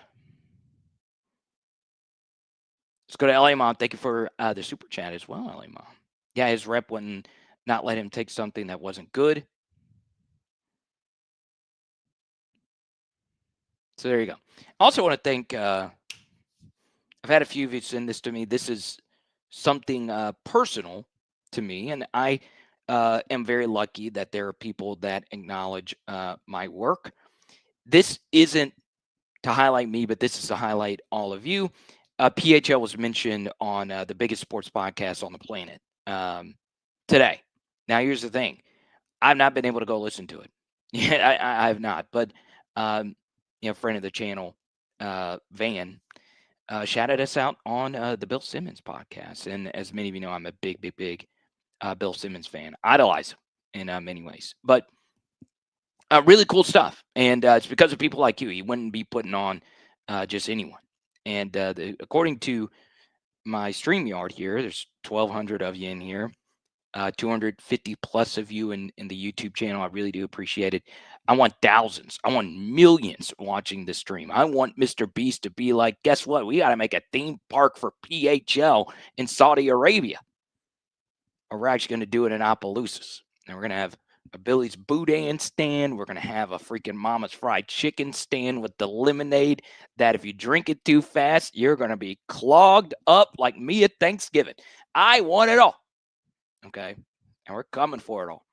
Let's go to LA Mom. Thank you for the super chat as well, LA Mom. Yeah, his rep wouldn't not let him take something that wasn't good. So there you go. Also want to thank, I've had a few of you send this to me. This is something personal to me, and I am very lucky that there are people that acknowledge my work. This isn't to highlight me, but this is to highlight all of you. PHL was mentioned on the biggest sports podcast on the planet today. Now, here's the thing. I've not been able to go listen to it. Yeah, I have not. But, friend of the channel, Van, shouted us out on the Bill Simmons podcast. And as many of you know, I'm a big Bill Simmons fan. Idolize him in many ways. But really cool stuff. And it's because of people like you. He wouldn't be putting on just anyone. And according to my StreamYard here, there's 1,200 of you in here, 250 plus of you in the YouTube channel. I really do appreciate it. I want thousands. I want millions watching this stream. I want Mr. Beast to be like, guess what? We got to make a theme park for PHL in Saudi Arabia. Or we're actually going to do it in Opelousas. And we're going to have a Billy's Boudin stand. We're going to have a freaking Mama's Fried Chicken stand with the lemonade that if you drink it too fast, you're going to be clogged up like me at Thanksgiving. I want it all. Okay. And we're coming for it all.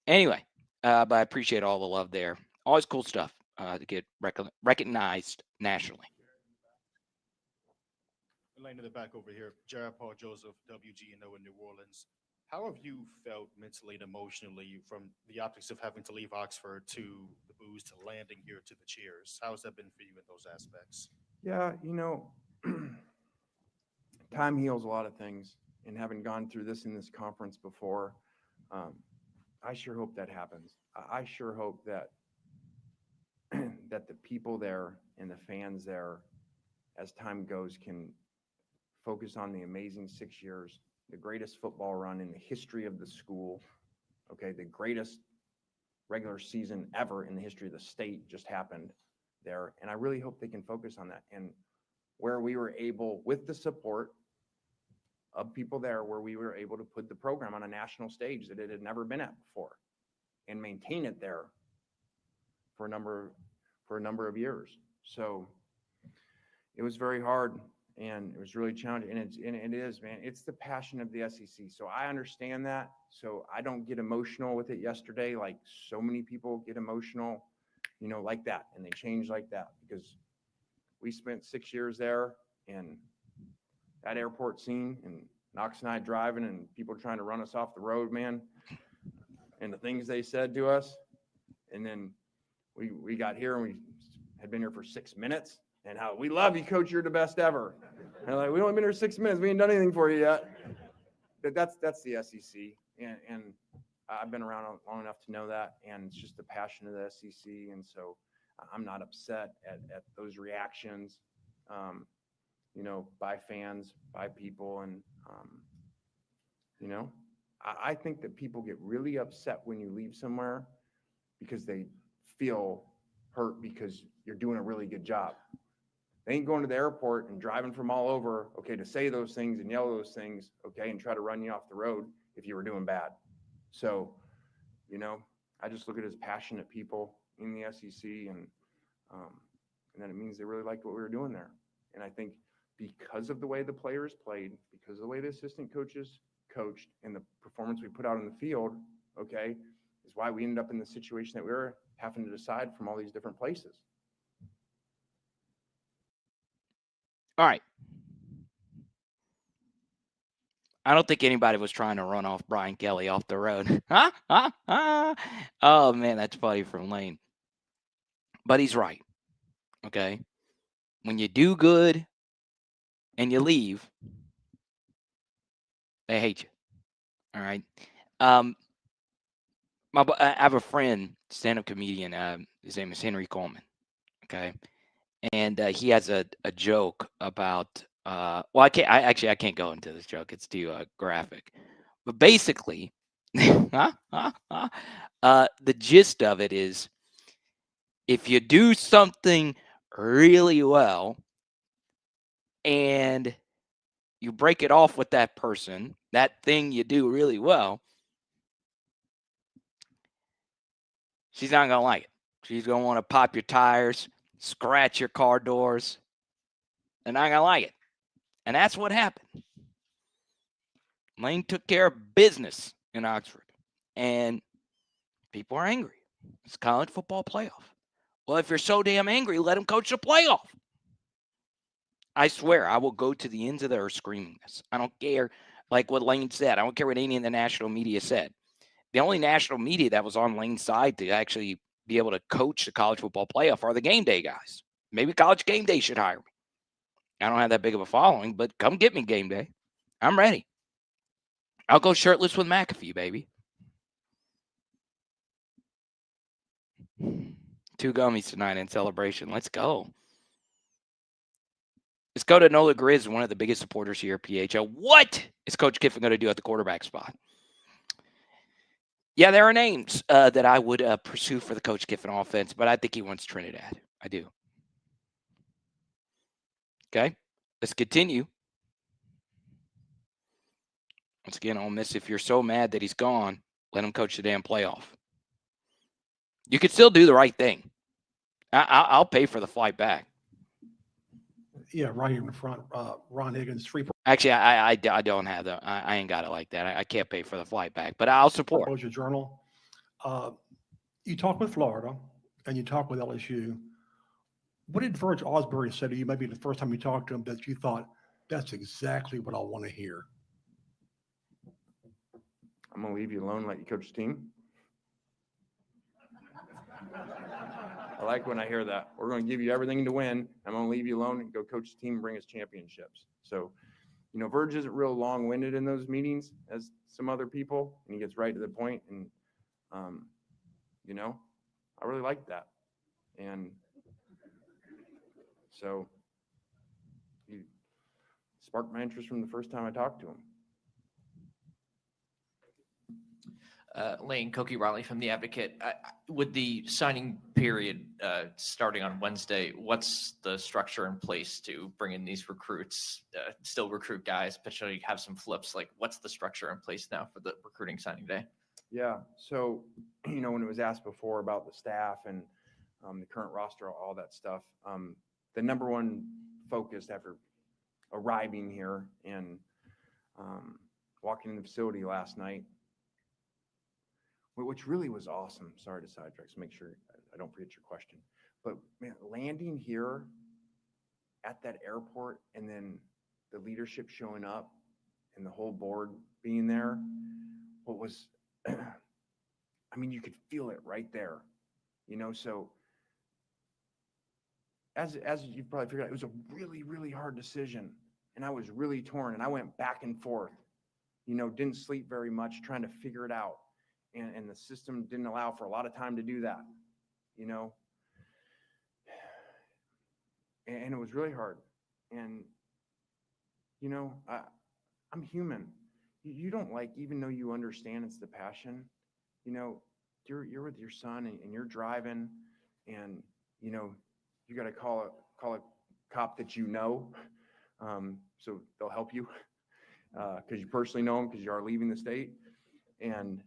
Anyway, but I appreciate all the love there. Always cool stuff to get recognized nationally. Lane in the back over here, Jared Paul Joseph, WGNO in New Orleans. How have you felt mentally and emotionally from the optics of having to leave Oxford to the booze to landing here to the cheers? How has that been for you in those aspects? Yeah, time heals a lot of things. And having gone through this in this conference before, I sure hope that happens. I sure hope that that the people there and the fans there, as time goes, can focus on the amazing 6 years, the greatest football run in the history of the school. Okay, the greatest regular season ever in the history of the state just happened there. And I really hope they can focus on that. And where we were able, with the support of people there, where we were able to put the program on a national stage that it had never been at before and maintain it there for a number of years. So it was very hard and it was really challenging. And it is, man, it's the passion of the SEC. So I understand that. So I don't get emotional with it yesterday. Like so many people get emotional, you know, like that. And they change like that because we spent 6 years there and that airport scene and Knox and I driving and people trying to run us off the road, man. And the things they said to us. And then we got here and we had been here for 6 minutes. And how we love you, coach. You're the best ever. And like, we only been here 6 minutes. We ain't done anything for you yet. That's the SEC. And I've been around long enough to know that. And it's just the passion of the SEC. And so I'm not upset at those reactions, you know, by fans, by people. And, you know, I think that people get really upset when you leave somewhere because they feel hurt because you're doing a really good job. They ain't going to the airport and driving from all over, okay, to say those things and yell those things, okay, and try to run you off the road if you were doing bad. So, you know, I just look at it as passionate people in the SEC, and then it means they really liked what we were doing there. And I think because of the way the players played, because of the way the assistant coaches coached, and the performance we put out on the field, okay, is why we ended up in the situation that we were having to decide from all these different places. All right. I don't think anybody was trying to run off Brian Kelly off the road. Oh, man, that's funny from Lane. But he's right, okay? When you do good and you leave, they hate you, all right? I have a friend, stand-up comedian. His name is Henry Coleman, okay? And he has a joke about I can't go into this joke. It's too graphic. But basically, the gist of it is if you do something really well and you break it off with that person, that thing you do really well, she's not going to like it. She's going to want to pop your tires, scratch your car doors. They're not going to like it. And that's what happened. Lane took care of business in Oxford, and people are angry. It's college football playoff. Well, if you're so damn angry, let him coach the playoff. I swear, I will go to the ends of the earth screaming this. I don't care, like what Lane said. I don't care what any of the national media said. The only national media that was on Lane's side to actually be able to coach the college football playoff are the game day guys. Maybe College Game Day should hire me. I don't have that big of a following, but come get me game day. I'm ready. I'll go shirtless with McAfee, baby. 2 gummies tonight in celebration. Let's go. Let's go to Nola Grizz, one of the biggest supporters here at PHL. What is Coach Kiffin going to do at the quarterback spot? Yeah, there are names that I would pursue for the Coach Kiffin offense, but I think he wants Trinidad. I do. Okay, let's continue. Once again, Ole Miss, if you're so mad that he's gone, let him coach the damn playoff. You could still do the right thing. I'll pay for the flight back. Yeah, right here in the front, Ron Higgins, Actually, I don't have that. I ain't got it like that. I can't pay for the flight back, but I'll support. Exposure Journal. You talk with Florida and you talk with LSU. What did Verge Osbury say to you, maybe the first time you talked to him, that you thought, that's exactly what I want to hear? I'm going to leave you alone, let you coach the team. I like when I hear that. We're going to give you everything to win. I'm going to leave you alone and go coach the team and bring us championships. So, you know, Verge isn't real long-winded in those meetings as some other people, and he gets right to the point. And, you know, I really like that. And so he sparked my interest from the first time I talked to him. Lane, Koki Riley from The Advocate. With the signing period starting on Wednesday, what's the structure in place to bring in these recruits, still recruit guys, potentially have some flips? Like, what's the structure in place now for the recruiting signing day? Yeah. So, you know, when it was asked before about the staff and the current roster, all that stuff, the number one focused after arriving here and walking in the facility last night, which really was awesome. Sorry to sidetrack, so make sure I don't forget your question. But man, landing here at that airport and then the leadership showing up and the whole board being there, what was, I mean, you could feel it right there, you know. So as you probably figured out, it was a really, really hard decision, and I was really torn, and I went back and forth, you know, didn't sleep very much trying to figure it out, and the system didn't allow for a lot of time to do that, you know, and it was really hard. And you know, I'm human. You don't, like, even though you understand it's the passion, you know, you're with your son and you're driving, and you know, you got to call a cop that you know, so they'll help you because you personally know them because you are leaving the state, and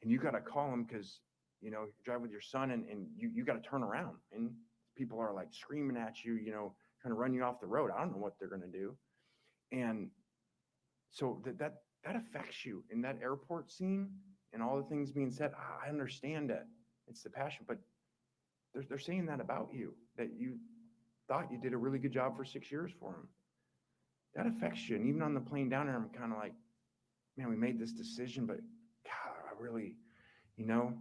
you got to call them because, you know, you drive with your son and you got to turn around and people are like screaming at you, you know, trying to run you off the road. I don't know what they're going to do. And so that affects you in that airport scene and all the things being said. I understand it. It's the passion, but they're saying that about you, that you thought you did a really good job for 6 years for them. That affects you. And even on the plane down there, I'm kind of like, man, we made this decision, but God, I really, you know,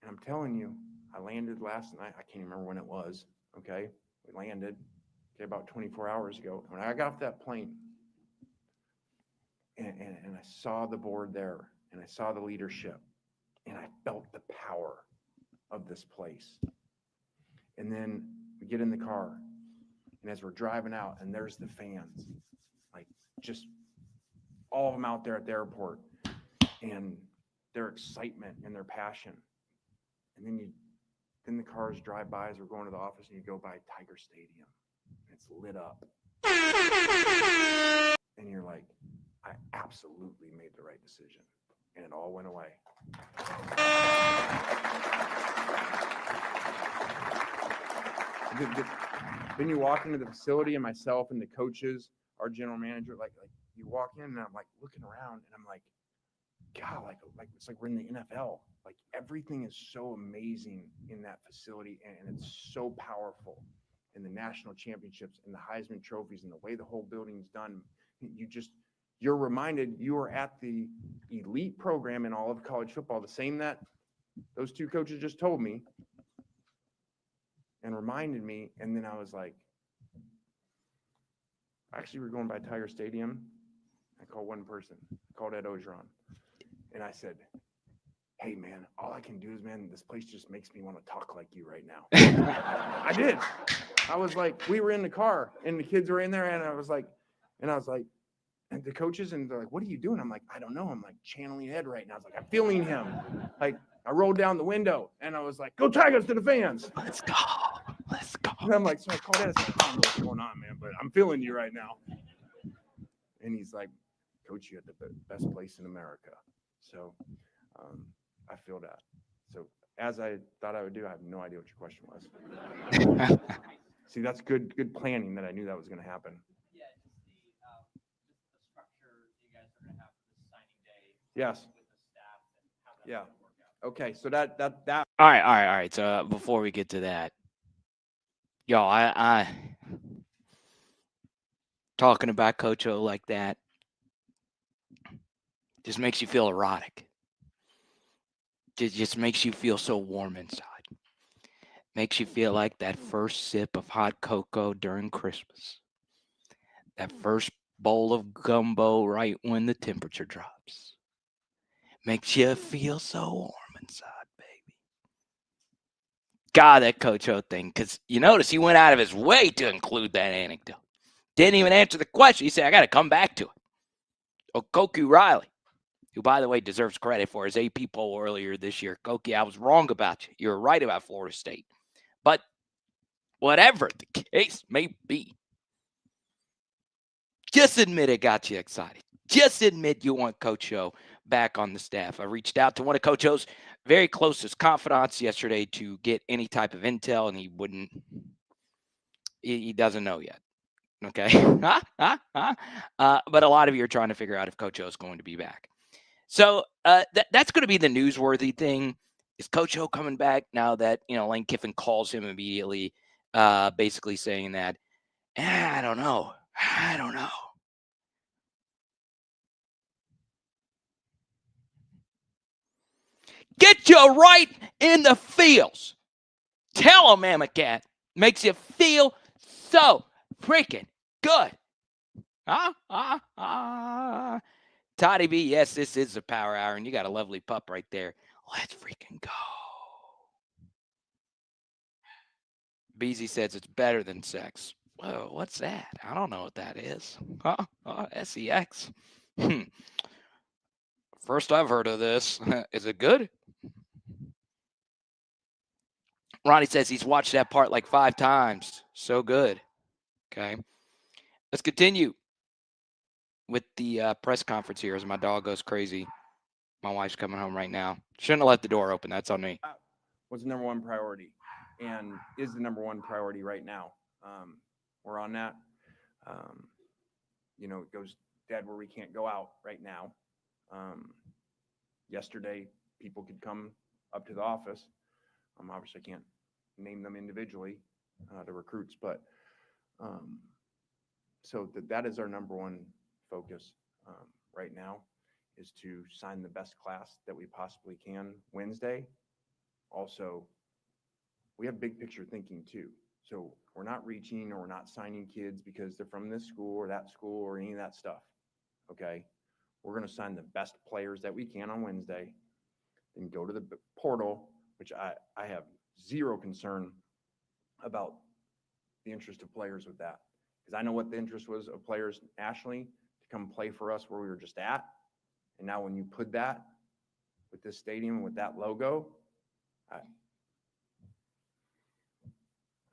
and I'm telling you, I landed last night. I can't remember when it was. Okay. We landed about 24 hours ago. When I got off that plane and I saw the board there and I saw the leadership and I felt the power of this place. And then we get in the car, and as we're driving out, and there's the fans, like just all of them out there at the airport, and their excitement and their passion. And then the cars drive by as we're going to the office, and you go by Tiger Stadium. It's lit up. And you're like, I absolutely made the right decision. And it all went away. Then you walk into the facility, and myself and the coaches, our general manager, like you walk in, and I'm like looking around, and I'm like, God, like it's like we're in the NFL. Like everything is so amazing in that facility, and it's so powerful. And the national championships and the Heisman trophies and the way the whole building's done, you're reminded you are at the elite program in all of college football, the same that those two coaches just told me and reminded me. And then I was like, actually, we're going by Tiger Stadium. I called one person. I called Ed Ogeron. And I said, hey, man, all I can do is, man, this place just makes me want to talk like you right now. I did. I was like, we were in the car, and the kids were in there, and I was like, and the coaches, and they're like, what are you doing? I'm like, I don't know. I'm like channeling Ed right now. I was like, I'm feeling him. Like, I rolled down the window, and I was like, go Tigers to the fans. Let's go. Let's go. And I'm like, so I called Ed. I said, I don't know what's going on, man, but I'm feeling you right now. And he's like, Coach, you at the best place in America. So I feel that. So as I thought I would do, I have no idea what your question was. See, that's good planning that I knew that was going to happen. Yeah, just the structure you guys are going to have for this signing day. Yes. With the staff and how that's Yeah. going to work out. Okay. So that. All right. So before we get to that, y'all, I talking about Coach O like that just makes you feel erotic. It just makes you feel so warm inside. Makes you feel like that first sip of hot cocoa during Christmas. That first bowl of gumbo right when the temperature drops. Makes you feel so warm inside, baby. God, that Coach O thing. Because you notice he went out of his way to include that anecdote. Didn't even answer the question. He said, I got to come back to it. Okoku Riley, who, by the way, deserves credit for his AP poll earlier this year. Koki, I was wrong about you. You were right about Florida State. But whatever the case may be, just admit it got you excited. Just admit you want Coach O back on the staff. I reached out to one of Coach O's very closest confidants yesterday to get any type of intel, and he doesn't know yet. Okay. But a lot of you are trying to figure out if Coach O is going to be back. So that's going to be the newsworthy thing. Is Coach O coming back now that, Lane Kiffin calls him immediately, basically saying that, I don't know. Get you right in the feels. Tell him, Mama Cat. Makes you feel so freaking good. Toddy B, yes, this is a power hour, and you got a lovely pup right there. Let's freaking go. Beezy says it's better than sex. Whoa, what's that? I don't know what that is. SEX. First I've heard of this. Is it good? Ronnie says he's watched that part like 5 times. So good. Okay. Let's continue with the press conference here as my dog goes crazy. My wife's coming home right now. Shouldn't have left the door open. That's on me. What's the number one priority, and is the number one priority right now? We're on that. It goes dead where we can't go out right now. Yesterday, people could come up to the office. Obviously, I can't name them individually, the recruits, but so that is our number one focus right now, is to sign the best class that we possibly can Wednesday. Also, we have big picture thinking too. So we're not reaching or we're not signing kids because they're from this school or that school or any of that stuff. Okay. We're going to sign the best players that we can on Wednesday, then go to the portal, which I have zero concern about the interest of players with that. Because I know what the interest was of players nationally to come play for us where we were just at. And now when you put that with this stadium, with that logo,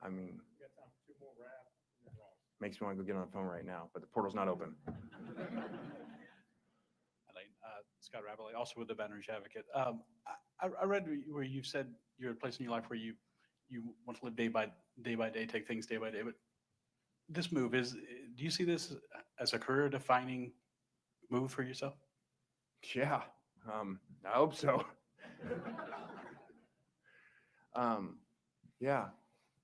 I mean, makes me want to go get on the phone right now, but the portal's not open. Scott Ravelli, also with the Baton Rouge Advocate. I read where you've said you're at a place in your life where you want to live day by day, take things day by day. But this move do you see this as a career defining move for yourself? Yeah, I hope so. Yeah,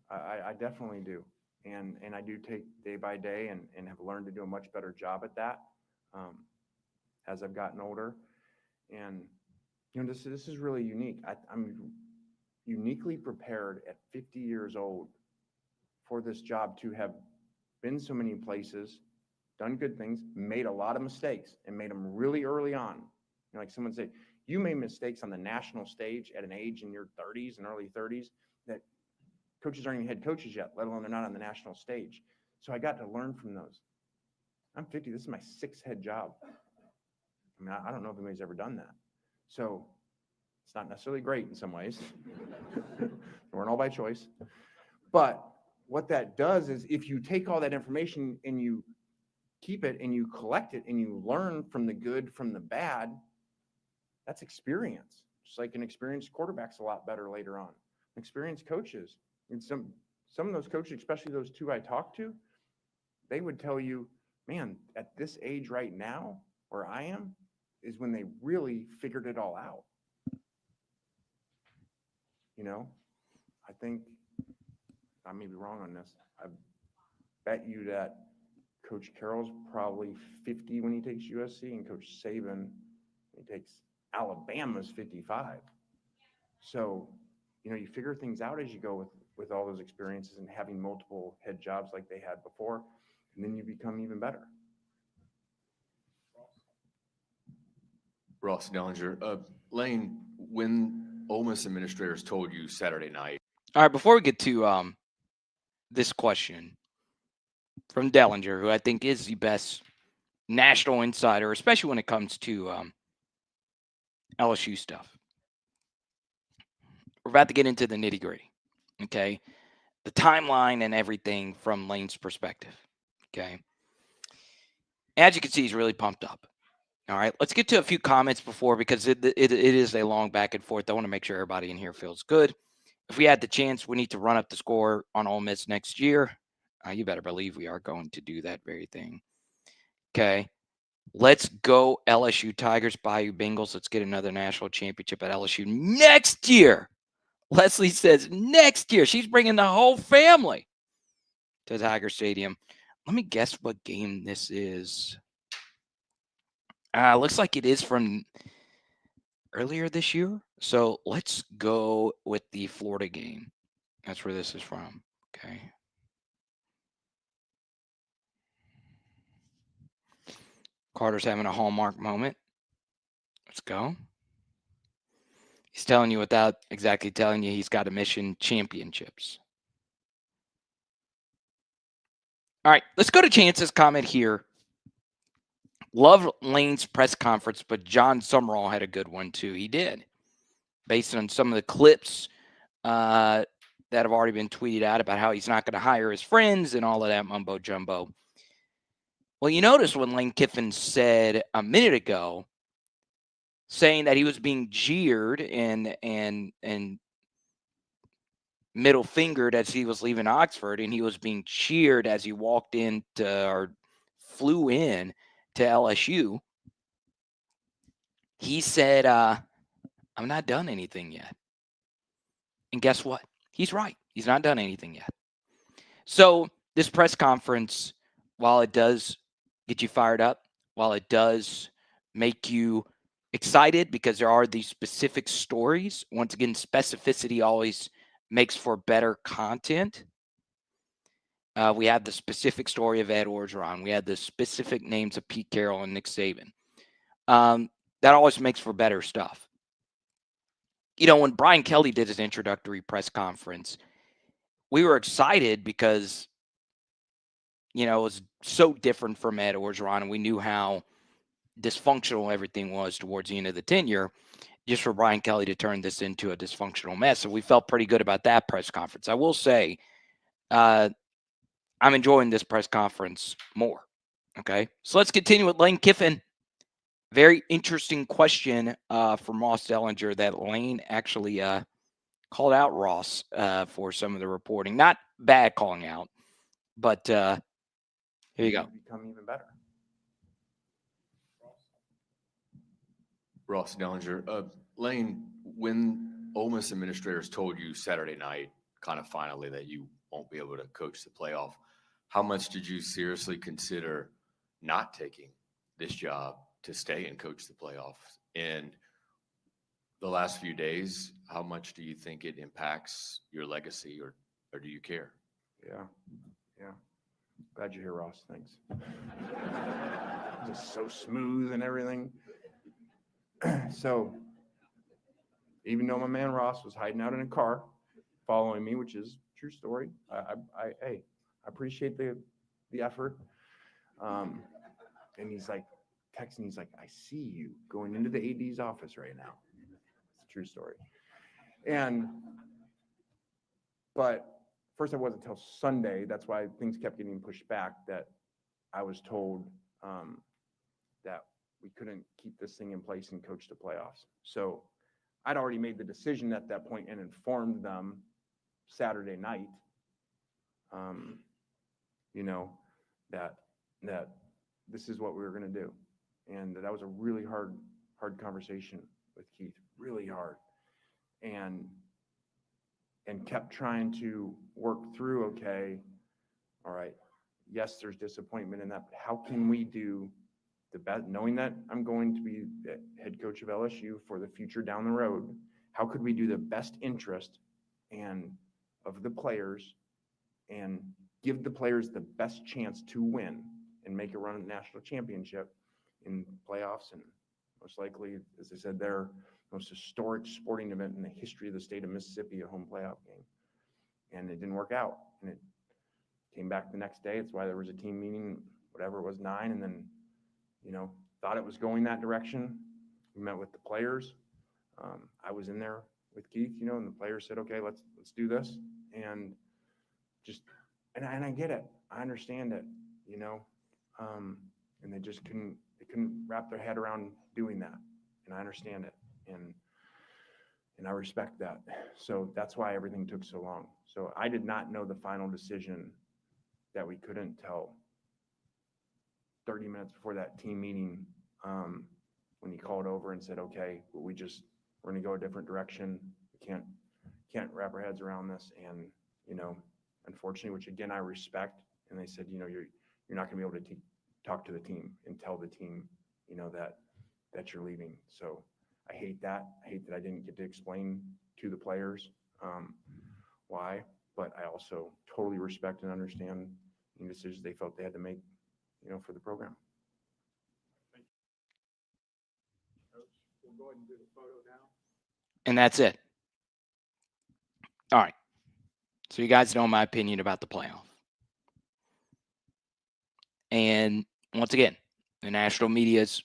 I definitely do. And I do take day by day and have learned to do a much better job at that as I've gotten older. And, this is really unique. I'm uniquely prepared at 50 years old for this job to have been so many places, done good things, made a lot of mistakes, and made them really early on. Like someone said, you made mistakes on the national stage at an age in your 30s and early 30s that coaches aren't even head coaches yet, let alone they're not on the national stage. So I got to learn from those. I'm 50. This is my 6th head job. I mean, I don't know if anybody's ever done that. So it's not necessarily great in some ways. They weren't all by choice. But what that does is if you take all that information and you keep it and you collect it and you learn from the good, from the bad, that's experience. Just like an experienced quarterback's a lot better later on. Experienced coaches, and some of those coaches, especially those 2 I talked to, they would tell you, man, at this age right now, where I am, is when they really figured it all out. I think, I may be wrong on this, I bet you that Coach Carroll's probably 50 when he takes USC, and Coach Saban, when he takes Alabama's 55. So, you figure things out as you go with all those experiences and having multiple head jobs like they had before, and then you become even better. Ross Dellinger. Lane, when Ole Miss administrators told you Saturday night. All right, before we get to this question from Dellinger, who I think is the best national insider, especially when it comes to LSU stuff. We're about to get into the nitty-gritty, okay? The timeline and everything from Lane's perspective, okay? As you can see, he's really pumped up. All right, let's get to a few comments before, because it is a long back and forth. I want to make sure everybody in here feels good. If we had the chance, we need to run up the score on Ole Miss next year. You better believe we are going to do that very thing. Okay. Let's go LSU Tigers, Bayou Bengals. Let's get another national championship at LSU next year. Leslie says next year. She's bringing the whole family to Tiger Stadium. Let me guess what game this is. Looks like it is from earlier this year. So let's go with the Florida game. That's where this is from. Okay. Carter's having a hallmark moment. Let's go. He's telling you without exactly telling you he's got a mission championships. All right, let's go to Chance's comment here. Love Lane's press conference, but John Summerall had a good one too. He did, based on some of the clips that have already been tweeted out about how he's not going to hire his friends and all of that mumbo jumbo. Well, you notice when Lane Kiffin said a minute ago, saying that he was being jeered and middle fingered as he was leaving Oxford, and he was being cheered as he walked into or flew in to LSU. He said, I'm not done anything yet. And guess what? He's right. He's not done anything yet. So this press conference, while it does get you fired up, while it does make you excited because there are these specific stories, once again, specificity always makes for better content. We have the specific story of Ed Orgeron. We had the specific names of Pete Carroll and Nick Saban. That always makes for better stuff. You know, when Brian Kelly did his introductory press conference, we were excited because, you know, it was so different from Ed Orgeron, and we knew how dysfunctional everything was towards the end of the tenure, just for Brian Kelly to turn this into a dysfunctional mess. So we felt pretty good about that press conference. I will say, I'm enjoying this press conference more. Okay, so let's continue with Lane Kiffin. Very interesting question from Ross Dellinger that Lane actually called out Ross for some of the reporting. Not bad calling out, but here you go. Become even better. Ross Dellinger. Lane, when Ole Miss administrators told you Saturday night, kind of finally, that you won't be able to coach the playoff, how much did you seriously consider not taking this job to stay and coach the playoffs? And the last few days, how much do you think it impacts your legacy, or do you care? Yeah. Glad you're here, Ross. Thanks. Just so smooth and everything. So, even though my man Ross was hiding out in a car, following me, which is a true story, I appreciate the effort. And he's like texting. He's like, "I see you going into the AD's office right now." It's a true story. But first, it wasn't until Sunday. That's why things kept getting pushed back. That I was told that we couldn't keep this thing in place and coach the playoffs. So I'd already made the decision at that point and informed them Saturday night, you know, that this is what we were going to do. And that was a really hard conversation with Keith, really hard. And kept trying to work through, okay, all right, yes, there's disappointment in that, but how can we do the best, knowing that I'm going to be the head coach of LSU for the future down the road, how could we do the best interest and of the players and give the players the best chance to win and make a run at the national championship in playoffs, and most likely, as I said, their most historic sporting event in the history of the state of Mississippi, a home playoff game. And it didn't work out. And it came back the next day. It's why there was a team meeting, whatever it was, 9, and then, you know, thought it was going that direction. We met with the players. I was in there with Keith, you know, and the players said, okay, let's do this. And just, and I get it. I understand it, you know, and they just couldn't wrap their head around doing that. And I understand it. And I respect that. So that's why everything took so long. So I did not know the final decision that we couldn't tell 30 minutes before that team meeting, when he called over and said, okay, we're going to go a different direction. We can't wrap our heads around this. And, unfortunately, which again, I respect. And they said, you're not going to be able to talk to the team and tell the team, that you're leaving. So I hate that. I hate that I didn't get to explain to the players why, but I also totally respect and understand the decisions they felt they had to make, for the program. We'll go ahead and do the photo now. And that's it. All right. So you guys know my opinion about the playoff. And once again, the national media is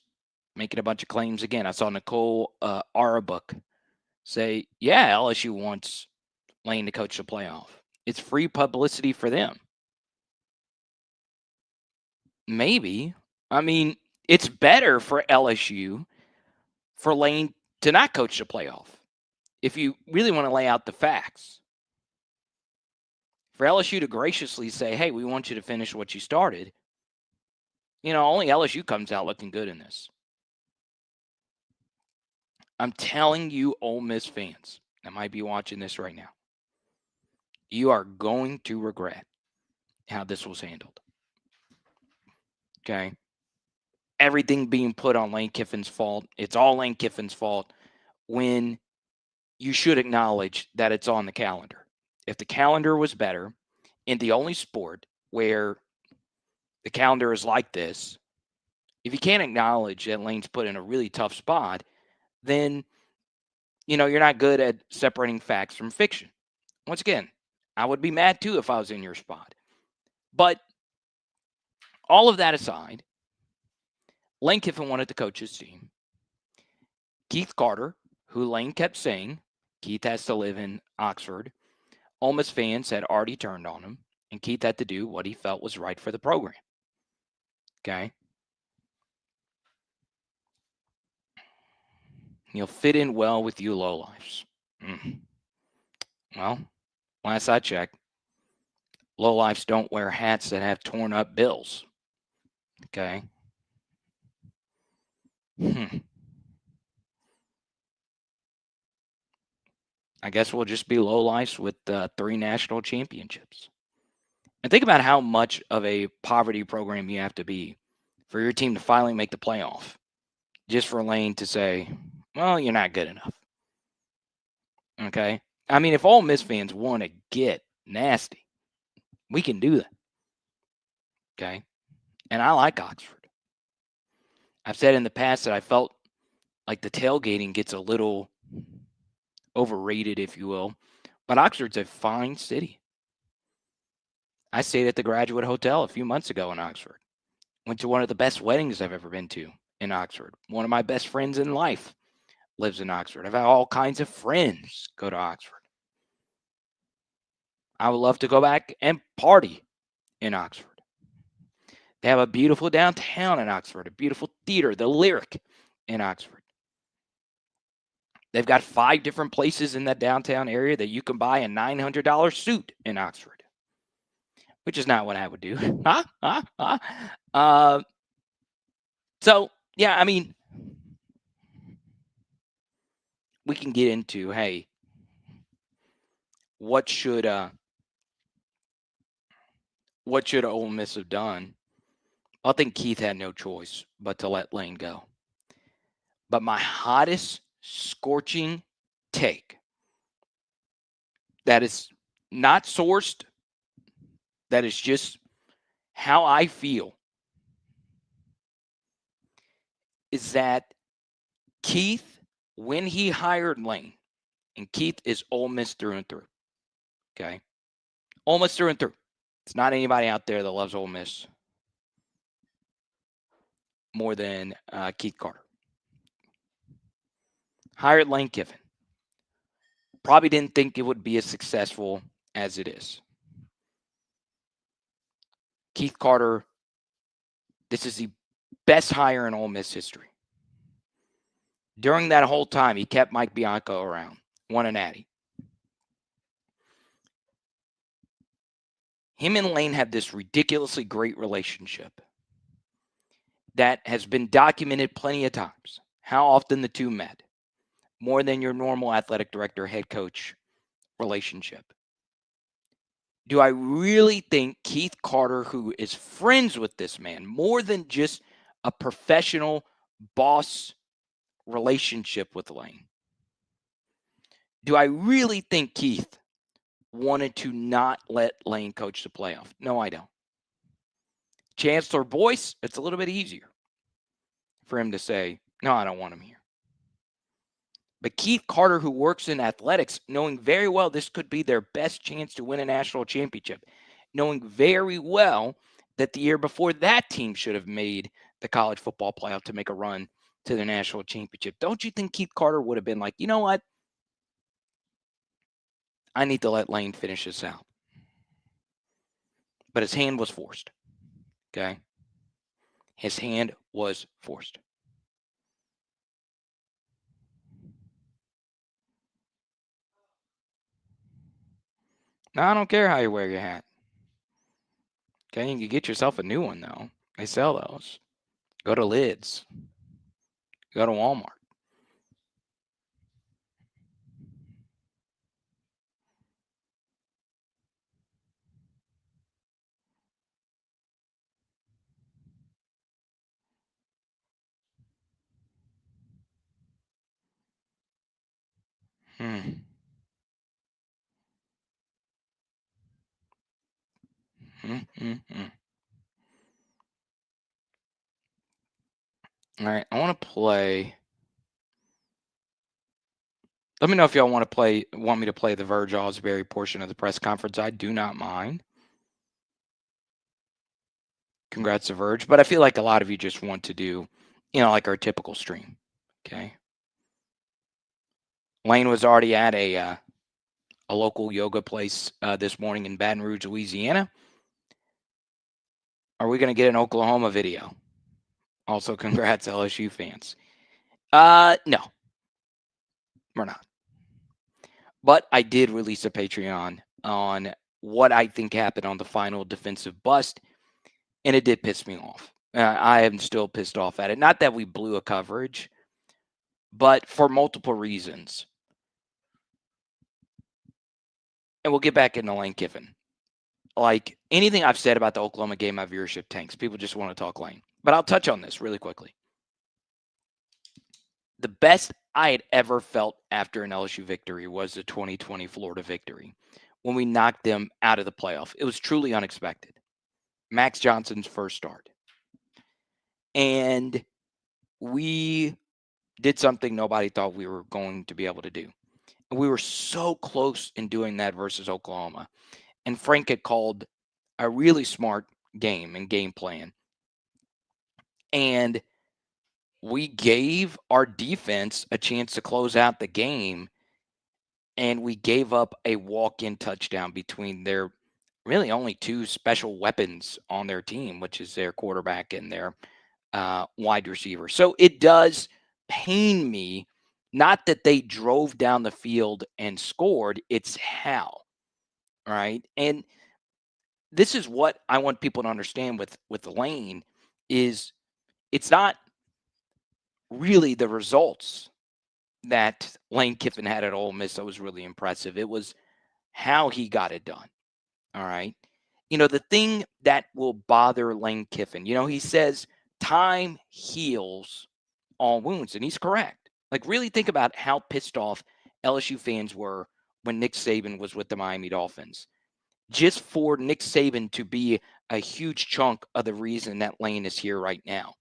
making a bunch of claims again. I saw Nicole Arabook say, yeah, LSU wants Lane to coach the playoff. It's free publicity for them. Maybe. I mean, it's better for LSU for Lane to not coach the playoff. If you really want to lay out the facts. For LSU to graciously say, hey, we want you to finish what you started, only LSU comes out looking good in this. I'm telling you, Ole Miss fans that might be watching this right now, you are going to regret how this was handled. Okay? Everything being put on Lane Kiffin's fault. It's all Lane Kiffin's fault when you should acknowledge that it's on the calendar. If the calendar was better in the only sport where the calendar is like this, if you can't acknowledge that Lane's put in a really tough spot, then, you're not good at separating facts from fiction. Once again, I would be mad too if I was in your spot. But all of that aside, Lane Kiffin wanted to coach his team. Keith Carter, who Lane kept saying, Keith has to live in Oxford. Ole Miss fans had already turned on him, and Keith had to do what he felt was right for the program. Okay? He'll fit in well with you lowlifes. Well, last I checked, lowlifes don't wear hats that have torn up bills. Okay? I guess we'll just be lowlifes with 3 national championships. And think about how much of a poverty program you have to be for your team to finally make the playoff. Just for Lane to say, well, you're not good enough. Okay? I mean, if Ole Miss fans want to get nasty, we can do that. Okay? And I like Oxford. I've said in the past that I felt like the tailgating gets a little overrated, if you will. But Oxford's a fine city. I stayed at the Graduate Hotel a few months ago in Oxford. Went to one of the best weddings I've ever been to in Oxford. One of my best friends in life lives in Oxford. I've had all kinds of friends go to Oxford. I would love to go back and party in Oxford. They have a beautiful downtown in Oxford, a beautiful theater, the Lyric in Oxford. They've got 5 different places in that downtown area that you can buy a $900 suit in Oxford, which is not what I would do. So, yeah, I mean, we can get into, hey, what should Ole Miss have done? I think Keith had no choice but to let Lane go. But my hottest scorching take that is not sourced, that is just how I feel, is that Keith, when he hired Lane, and Keith is Ole Miss through and through, okay? Ole Miss through and through. It's not anybody out there that loves Ole Miss more than Keith Carter. Hired Lane Kiffin. Probably didn't think it would be as successful as it is. Keith Carter, this is the best hire in Ole Miss history. During that whole time, he kept Mike Bianco around, won a natty. him and Lane have this ridiculously great relationship that has been documented plenty of times. How often the two met. More than your normal athletic director, head coach relationship. Do I really think Keith Carter, who is friends with this man, more than just a professional boss relationship with Lane, do I really think Keith wanted to not let Lane coach the playoff? No, I don't. Chancellor Boyce, it's a little bit easier for him to say, no, I don't want him here. But Keith Carter, who works in athletics, knowing very well this could be their best chance to win a national championship, knowing very well that the year before that team should have made the college football playoff to make a run to the national championship. Don't you think Keith Carter would have been like, you know what? I need to let Lane finish this out. But his hand was forced. Okay? His hand was forced. Now, I don't care how you wear your hat. Okay, you can get yourself a new one, though. They sell those. Go to Lids. Go to Walmart. Hmm. All right, I want to play. Let me know if y'all want me to play the Verge Osbury portion of the press conference. I do not mind. Congrats to Verge, but I feel like a lot of you just want to do, like our typical stream. Okay. Lane was already at a local yoga place this morning in Baton Rouge, Louisiana. Are we going to get an Oklahoma video? Also, congrats, LSU fans. No, we're not. But I did release a Patreon on what I think happened on the final defensive bust, and it did piss me off. I am still pissed off at it. Not that we blew a coverage, but for multiple reasons. And we'll get back into Lane Kiffin. Like anything I've said about the Oklahoma game, my viewership tanks. People just want to talk Lane. But I'll touch on this really quickly. The best I had ever felt after an LSU victory was the 2020 Florida victory when we knocked them out of the playoff. It was truly unexpected. Max Johnson's first start. And we did something nobody thought we were going to be able to do. And we were so close in doing that versus Oklahoma. And Frank had called a really smart game and game plan. And we gave our defense a chance to close out the game, and we gave up a walk-in touchdown between their really only two special weapons on their team, which is their quarterback and their wide receiver. So it does pain me, not that they drove down the field and scored, it's how, right? And this is what I want people to understand with Lane is it's not really the results that Lane Kiffin had at Ole Miss that was really impressive. It was how he got it done. All right. The thing that will bother Lane Kiffin, he says time heals all wounds, and he's correct. Like, really think about how pissed off LSU fans were when Nick Saban was with the Miami Dolphins. Just for Nick Saban to be a huge chunk of the reason that Lane is here right now.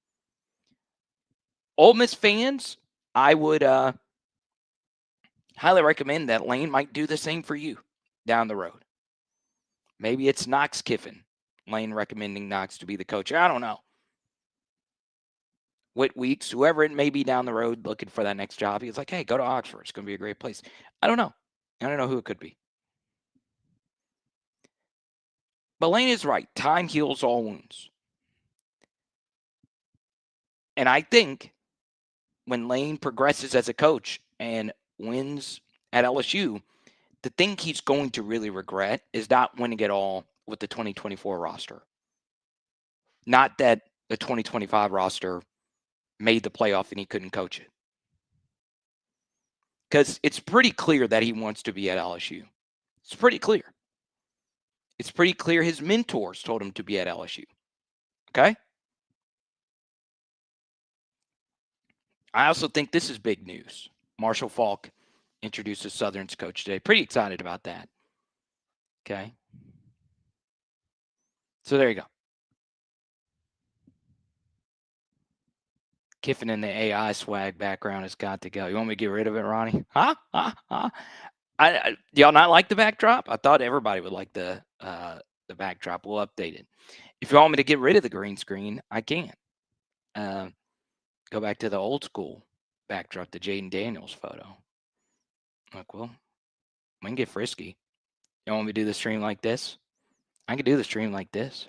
Ole Miss fans, I would highly recommend that Lane might do the same for you down the road. Maybe it's Knox Kiffin. Lane recommending Knox to be the coach. I don't know. Whit Weeks, whoever it may be down the road looking for that next job. He's like, hey, go to Oxford. It's going to be a great place. I don't know. I don't know who it could be. But Lane is right. Time heals all wounds. And I think when Lane progresses as a coach and wins at LSU, the thing he's going to really regret is not winning it all with the 2024 roster. Not that the 2025 roster made the playoff and he couldn't coach it. Because it's pretty clear that he wants to be at LSU. It's pretty clear. It's pretty clear his mentors told him to be at LSU. Okay? I also think this is big news. Marshall Faulk introduced as Southern's coach today. Pretty excited about that. Okay? So there you go. Kiffin in the AI swag background has got to go. You want me to get rid of it, Ronnie? Huh? Do y'all not like the backdrop? I thought everybody would like the backdrop. We'll update it. If you want me to get rid of the green screen, I can. Go back to the old school backdrop, the Jaden Daniels photo. Like, well, we can get frisky. You want me to do the stream like this? I can do the stream like this.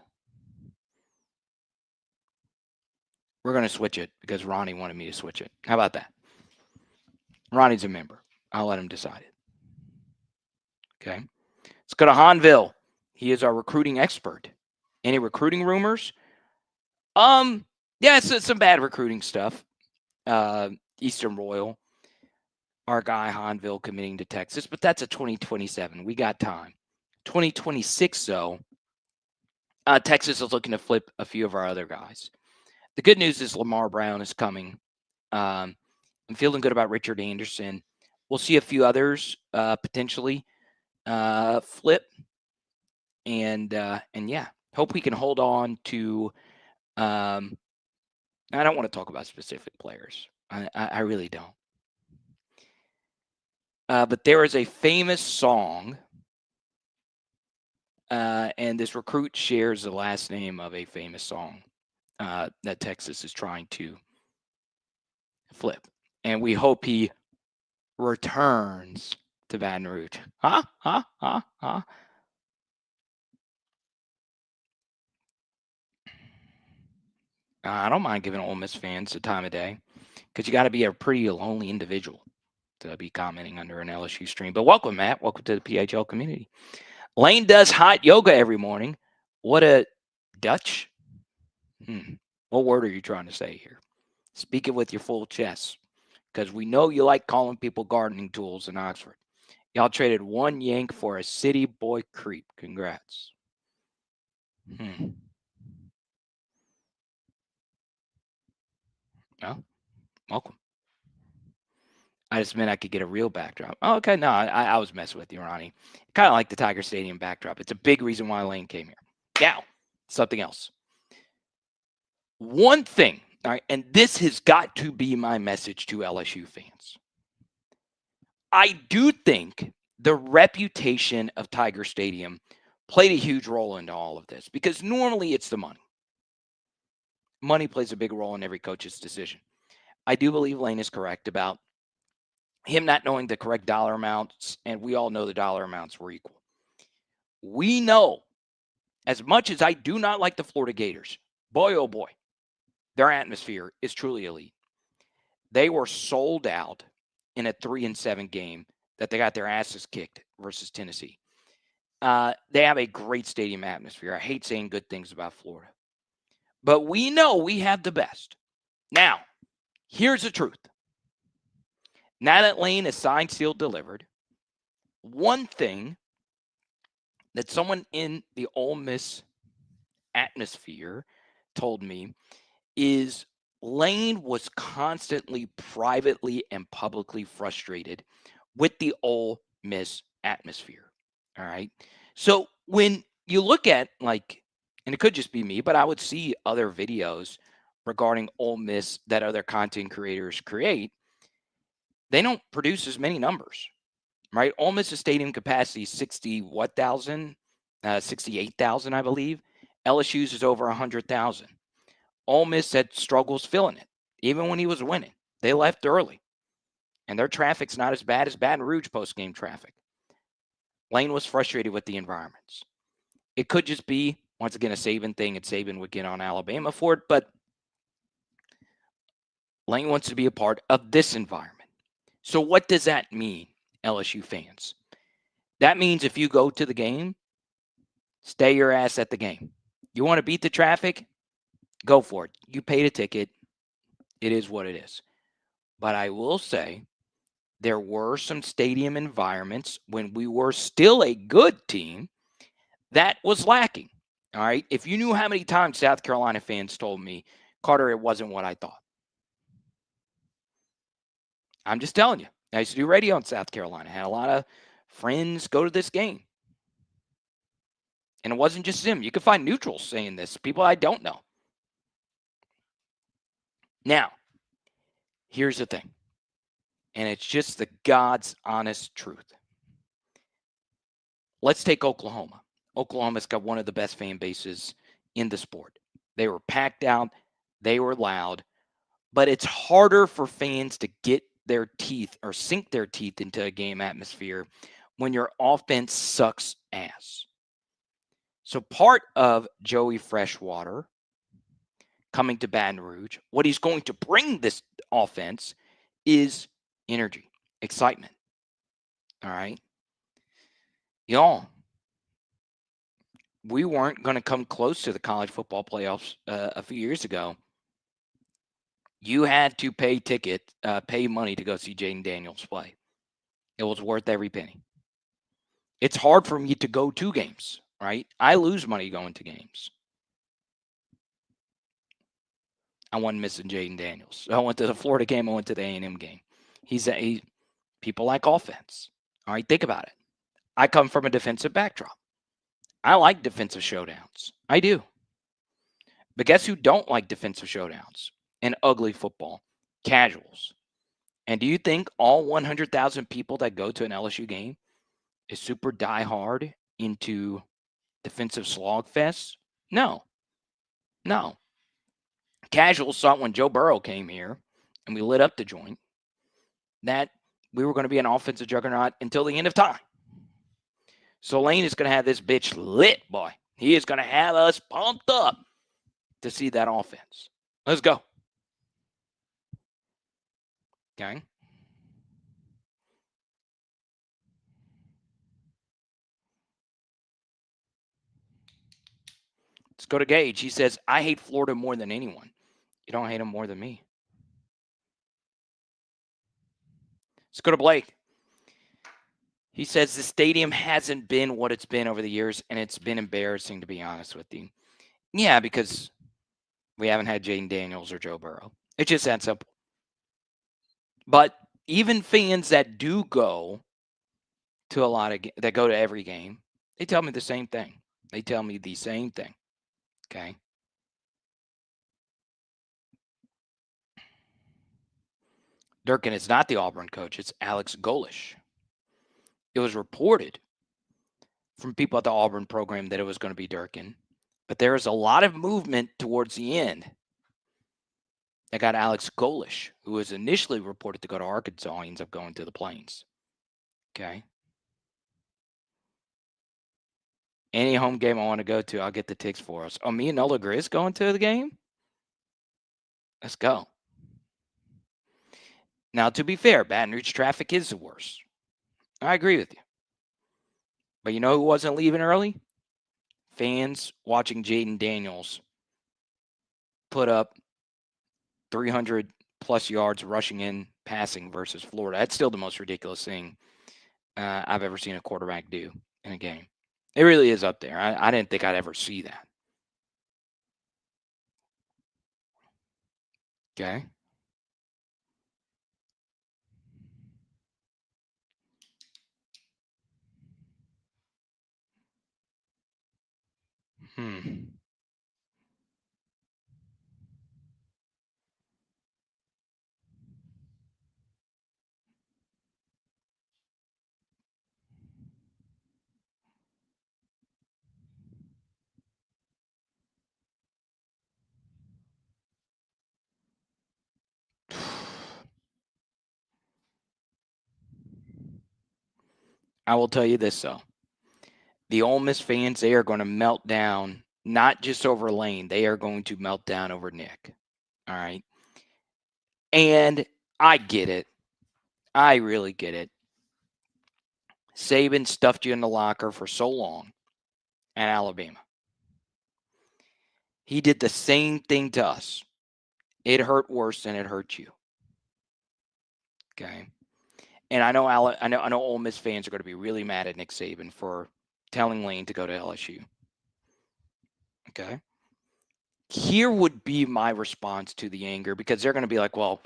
We're going to switch it because Ronnie wanted me to switch it. How about that? Ronnie's a member. I'll let him decide it. Okay. Let's go to Hanville. He is our recruiting expert. Any recruiting rumors? Yeah, it's some bad recruiting stuff. Eastern Royal, our guy Hanville committing to Texas, but that's a 2027. We got time. 2026, though, Texas is looking to flip a few of our other guys. The good news is Lamar Brown is coming. I'm feeling good about Richard Anderson. We'll see a few others potentially flip. And yeah, hope we can hold on to I don't want to talk about specific players. I really don't. But there is a famous song, and this recruit shares the last name of a famous song that Texas is trying to flip. And we hope he returns to Baton Rouge. I don't mind giving Ole Miss fans the time of day because you got to be a pretty lonely individual to be commenting under an LSU stream. But welcome, Matt. Welcome to the PHL community. Lane does hot yoga every morning. What a Dutch. What word are you trying to say here? Speak it with your full chest because we know you like calling people gardening tools in Oxford. Y'all traded one yank for a city boy creep. Congrats. Well, welcome. I just meant I could get a real backdrop. Oh, okay. No, I was messing with you, Ronnie. Kind of like the Tiger Stadium backdrop. It's a big reason why Lane came here. Now, something else. One thing, all right, and this has got to be my message to LSU fans. I do think the reputation of Tiger Stadium played a huge role into all of this because normally it's the money. Money plays a big role in every coach's decision. I do believe Lane is correct about him not knowing the correct dollar amounts, and we all know the dollar amounts were equal. We know, as much as I do not like the Florida Gators, boy, oh boy, their atmosphere is truly elite. They were sold out in a 3-7 game that they got their asses kicked versus Tennessee. They have a great stadium atmosphere. I hate saying good things about Florida. But we know we have the best. Now, here's the truth. Now that Lane is signed, sealed, delivered, one thing that someone in the Ole Miss atmosphere told me is Lane was constantly privately and publicly frustrated with the Ole Miss atmosphere. All right. So when you look at and it could just be me, but I would see other videos regarding Ole Miss that other content creators create. They don't produce as many numbers, right? Ole Miss's stadium capacity is 68,000, I believe. LSU's is over 100,000. Ole Miss had struggles filling it, even when he was winning. They left early, and their traffic's not as bad as Baton Rouge post-game traffic. Lane was frustrated with the environments. It could just be, once again, a Saban thing, and Saban would get on Alabama for it, but Lane wants to be a part of this environment. So what does that mean, LSU fans? That means if you go to the game, Stay your ass at the game. You want to beat the traffic? Go for it. You paid a ticket. It is what it is. But I will say there were some stadium environments when we were still a good team that was lacking. All right. If you knew how many times South Carolina fans told me, Carter, it wasn't what I thought. I'm just telling you. I used to do radio in South Carolina. I had a lot of friends go to this game. And it wasn't just them. You could find neutrals saying this, people I don't know. Now, here's the thing. And it's just the God's honest truth. Let's take Oklahoma. Oklahoma's got one of the best fan bases in the sport. They were packed out. They were loud. But it's harder for fans to get their teeth or sink their teeth into a game atmosphere when your offense sucks ass. So part of Joey Freshwater coming to Baton Rouge, what he's going to bring this offense is energy, excitement. All right. Y'all, we weren't going to come close to the college football playoffs a few years ago. You had to pay money to go see Jaden Daniels play. It was worth every penny. It's hard for me to go to games, right? I lose money going to games. I wasn't missing Jaden Daniels. I went to the Florida game. I went to the A&M game. People like offense. All right, think about it. I come from a defensive backdrop. I like defensive showdowns. I do. But guess who don't like defensive showdowns and ugly football? Casuals. And do you think all 100,000 people that go to an LSU game is super diehard into defensive slogfest? No. Casuals saw it when Joe Burrow came here and we lit up the joint that we were going to be an offensive juggernaut until the end of time. So Lane is going to have this bitch lit, boy. He is going to have us pumped up to see that offense. Let's go. Okay. Let's go to Gage. He says, I hate Florida more than anyone. You don't hate him more than me. Let's go to Blake. He says the stadium hasn't been what it's been over the years, and it's been embarrassing, to be honest with you. Yeah, because we haven't had Jaden Daniels or Joe Burrow. It's just that simple. But even fans that do go to that go to every game, they tell me the same thing. Okay. Durkin is not the Auburn coach. It's Alex Golish. It was reported from people at the Auburn program that it was going to be Durkin. But there was a lot of movement towards the end that got Alex Golish, who was initially reported to go to Arkansas. He ends up going to the Plains. Okay. Any home game I want to go to, I'll get the tickets for us. Oh, me and Nola Grizz going to the game? Let's go. Now, to be fair, Baton Rouge traffic is the worst. I agree with you. But you know who wasn't leaving early? Fans watching Jaden Daniels put up 300 plus yards rushing in, passing versus Florida. That's still the most ridiculous thing I've ever seen a quarterback do in a game. It really is up there. I didn't think I'd ever see that. Okay. I will tell you this, though. The Ole Miss fans, they are going to melt down, not just over Lane. They are going to melt down over Nick. All right. And I get it. I really get it. Saban stuffed you in the locker for so long. and Alabama. He did the same thing to us. It hurt worse than it hurt you. Okay. And I know Ole Miss fans are going to be really mad at Nick Saban for telling Lane to go to LSU. Okay. Here would be my response to the anger, because they're going to be like, well,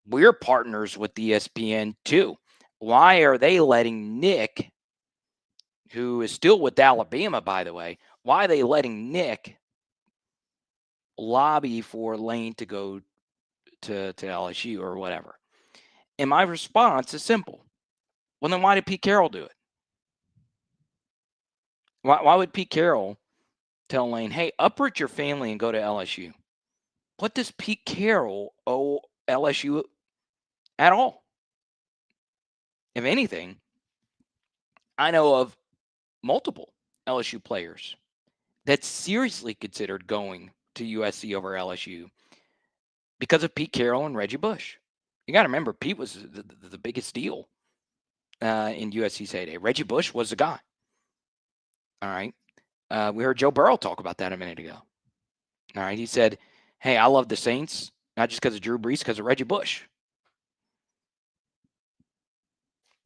we're partners with ESPN too. Why are they letting Nick, who is still with Alabama, by the way, why are they letting Nick lobby for Lane to go to LSU or whatever? And my response is simple. Well, then why did Pete Carroll do it? Why would Pete Carroll tell Lane, hey, uproot your family and go to LSU? What does Pete Carroll owe LSU at all? If anything, I know of multiple LSU players that seriously considered going to USC over LSU because of Pete Carroll and Reggie Bush. You got to remember, Pete was the biggest deal in USC's heyday. Reggie Bush was the guy. All right. We heard Joe Burrow talk about that a minute ago. All right. He said, hey, I love the Saints, not just because of Drew Brees, because of Reggie Bush.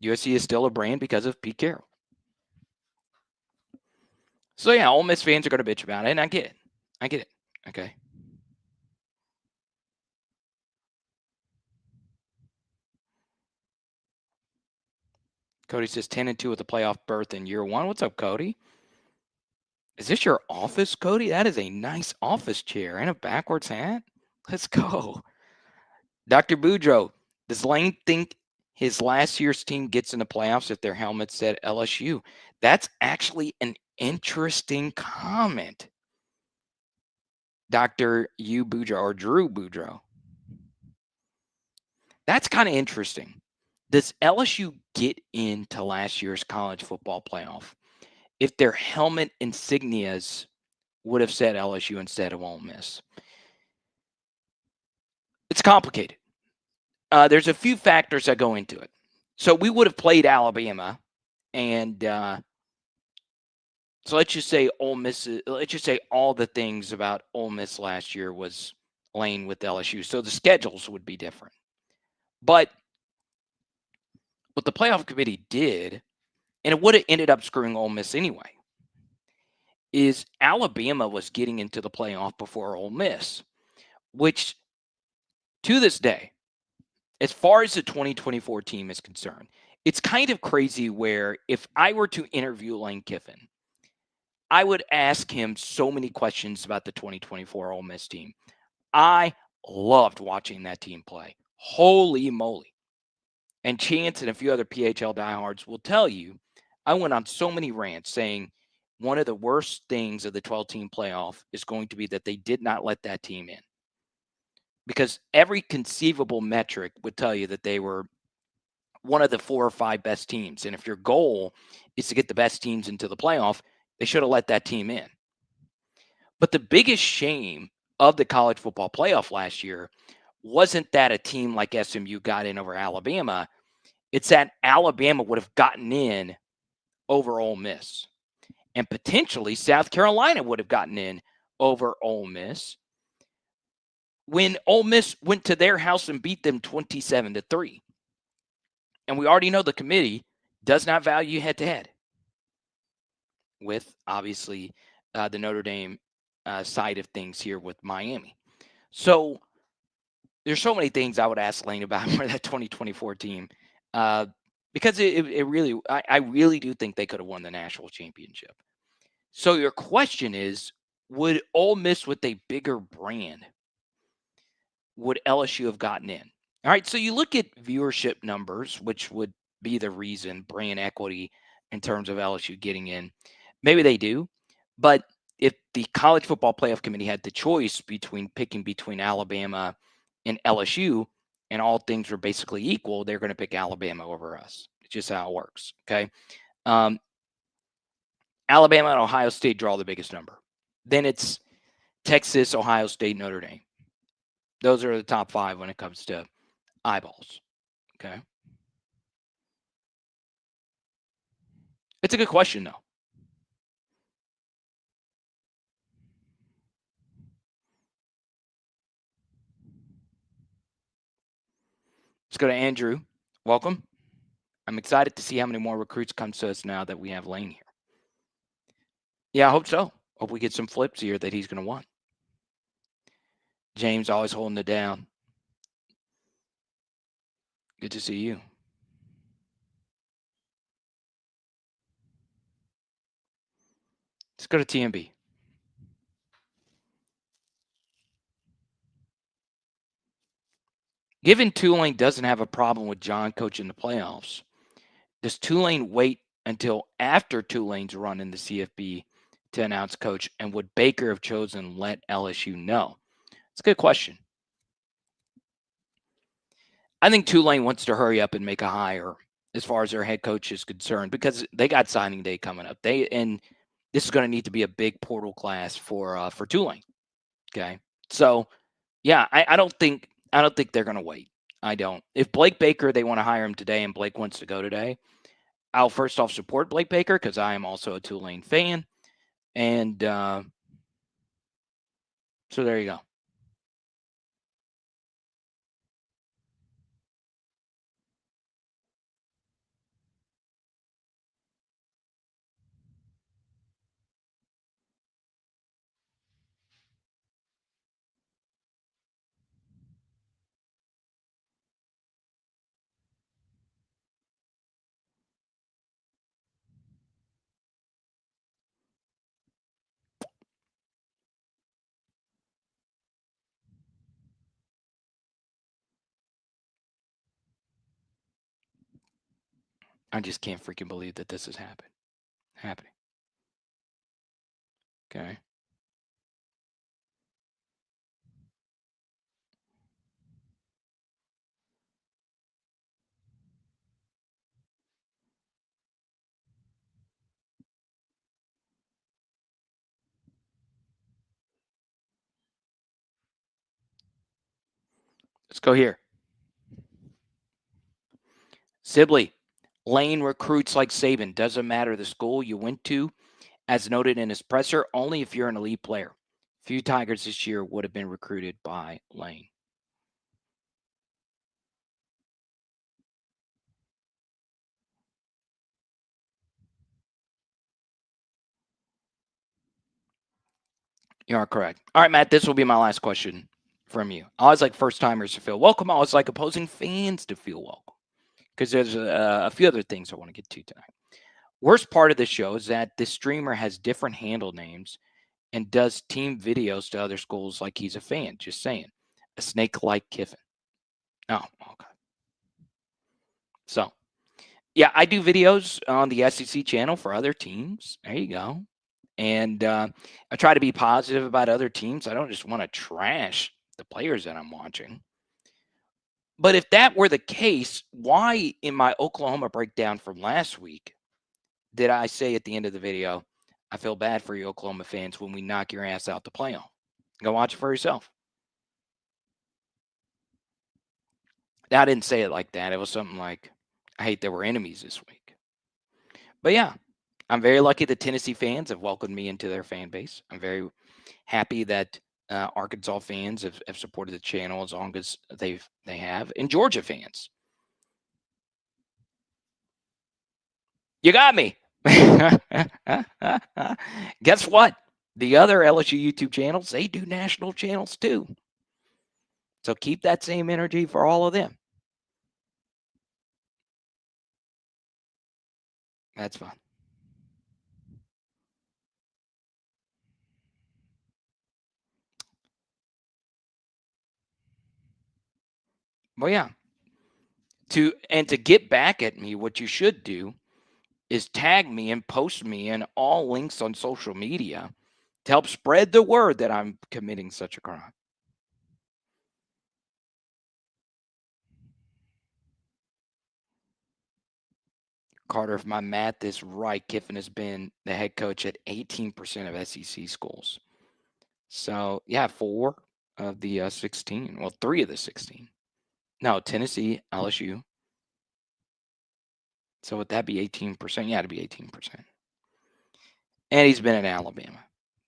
USC is still a brand because of Pete Carroll. So, yeah, Ole Miss fans are going to bitch about it, and I get it. Okay. Cody says 10-2 with a playoff berth in year one. What's up, Cody? Is this your office, Cody? That is a nice office chair and a backwards hat. Let's go. Dr. Boudreaux, does Lane think his last year's team gets in the playoffs if their helmet said LSU? That's actually an interesting comment. Dr. U. Boudreaux or Drew Boudreaux. That's kind of interesting. Does LSU get into last year's college football playoff if their helmet insignias would have said LSU instead of Ole Miss? It's complicated. There's a few factors that go into it. So we would have played Alabama, and so let's just say Ole Miss. Let's just say all the things about Ole Miss last year was Lane with LSU. So the schedules would be different. But what the playoff committee did, and it would have ended up screwing Ole Miss anyway, is Alabama was getting into the playoff before Ole Miss, which to this day, as far as the 2024 team is concerned, it's kind of crazy where if I were to interview Lane Kiffin, I would ask him so many questions about the 2024 Ole Miss team. I loved watching that team play. Holy moly. And Chance and a few other PHL diehards will tell you, I went on so many rants saying one of the worst things of the 12-team playoff is going to be that they did not let that team in. Because every conceivable metric would tell you that they were one of the 4 or 5 best teams. And if your goal is to get the best teams into the playoff, they should have let that team in. But the biggest shame of the college football playoff last year wasn't that a team like SMU got in over Alabama. It's that Alabama would have gotten in over Ole Miss. And potentially South Carolina would have gotten in over Ole Miss when Ole Miss went to their house and beat them 27-3. And we already know the committee does not value head-to-head with, obviously, the Notre Dame side of things here with Miami. So there's so many things I would ask Lane about for that 2024 team because it really, I really do think they could have won the national championship. So your question is, would Ole Miss with a bigger brand, would LSU have gotten in? All right, so you look at viewership numbers, which would be the reason, brand equity in terms of LSU getting in. Maybe they do, but if the college football playoff committee had the choice between picking between Alabama and LSU and all things were basically equal, they're going to pick Alabama over us. It's just how it works, okay? Alabama and Ohio State draw the biggest number. Then it's Texas, Ohio State, Notre Dame. Those are the top 5 when it comes to eyeballs, okay? It's a good question, though. Let's go to Andrew. Welcome. I'm excited to see how many more recruits come to us now that we have Lane here. Yeah, I hope so. Hope we get some flips here that he's going to want. James always holding it down. Good to see you. Let's go to TMB. Given Tulane doesn't have a problem with John coaching the playoffs, does Tulane wait until after Tulane's run in the CFB to announce coach? And would Baker have chosen let LSU know? It's a good question. I think Tulane wants to hurry up and make a hire as far as their head coach is concerned because they got signing day coming up. And this is going to need to be a big portal class for Tulane. Okay, so yeah, I don't think they're going to wait. I don't. If Blake Baker, they want to hire him today, and Blake wants to go today, I'll first off support Blake Baker because I am also a Tulane fan, and so there you go. I just can't freaking believe that this is happening. Okay. Let's go here. Sibley, Lane recruits like Saban. Doesn't matter the school you went to. As noted in his presser, only if you're an elite player. Few Tigers this year would have been recruited by Lane. You are correct. All right, Matt, this will be my last question from you. I always like first-timers to feel welcome. I always like opposing fans to feel welcome because there's a few other things I want to get to tonight. Worst part of the show is that this streamer has different handle names and does team videos to other schools like he's a fan. Just saying. A snake like Kiffin. Oh, okay. So, yeah, I do videos on the SEC channel for other teams. There you go. And I try to be positive about other teams. I don't just want to trash the players that I'm watching. But if that were the case, why in my Oklahoma breakdown from last week did I say at the end of the video, I feel bad for you Oklahoma fans when we knock your ass out the playoff? Go watch it for yourself. Now, I didn't say it like that. It was something like, I hate that we're enemies this week. But yeah, I'm very lucky that Tennessee fans have welcomed me into their fan base. I'm very happy that Arkansas fans have supported the channel as long as they have, and Georgia fans. You got me. Guess what? The other LSU YouTube channels, they do national channels too. So keep that same energy for all of them. That's fun. Well, yeah. To get back at me, what you should do is tag me and post me in all links on social media to help spread the word that I'm committing such a crime. Carter, if my math is right, Kiffin has been the head coach at 18% of SEC schools. So, yeah, 4 of the 16. Well, 3 of the 16. No, Tennessee, LSU. So would that be 18%? Yeah, it'd be 18%. And he's been at Alabama.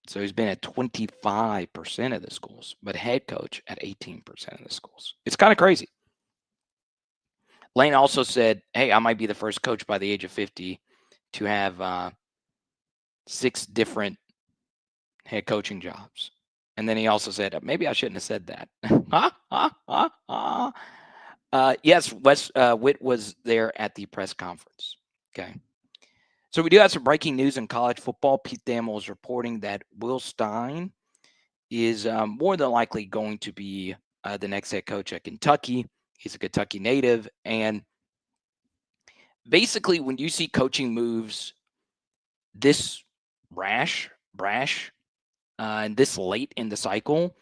So he's been at 25% of the schools, but head coach at 18% of the schools. It's kind of crazy. Lane also said, hey, I might be the first coach by the age of 50 to have 6 different head coaching jobs. And then he also said, maybe I shouldn't have said that. Yes, Witt was there at the press conference. Okay. So we do have some breaking news in college football. Pete Thamel is reporting that Will Stein is more than likely going to be the next head coach at Kentucky. He's a Kentucky native. And basically, when you see coaching moves this brash, and this late in the cycle,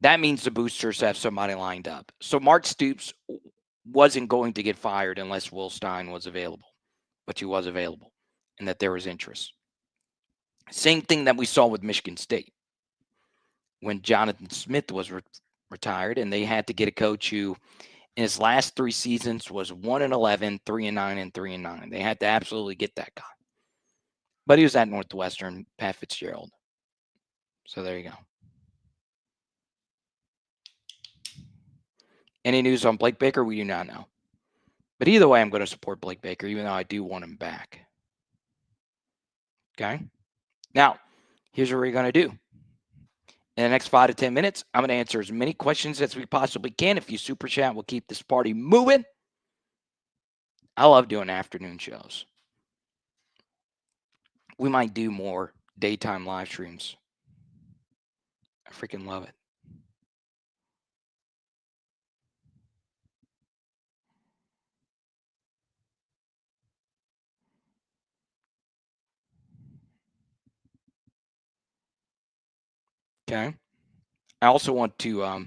that means the boosters have somebody lined up. So Mark Stoops wasn't going to get fired unless Will Stein was available, but he was available and that there was interest. Same thing that we saw with Michigan State when Jonathan Smith was retired, and they had to get a coach who in his last 3 seasons was 1-11, 3-9, and 3-9. They had to absolutely get that guy. But he was at Northwestern, Pat Fitzgerald. So there you go. Any news on Blake Baker? We do not know. But either way, I'm going to support Blake Baker, even though I do want him back. Okay? Now, here's what we're going to do. In the next 5 to 10 minutes, I'm going to answer as many questions as we possibly can. If you super chat, we'll keep this party moving. I love doing afternoon shows. We might do more daytime live streams. I freaking love it. Okay. I also want to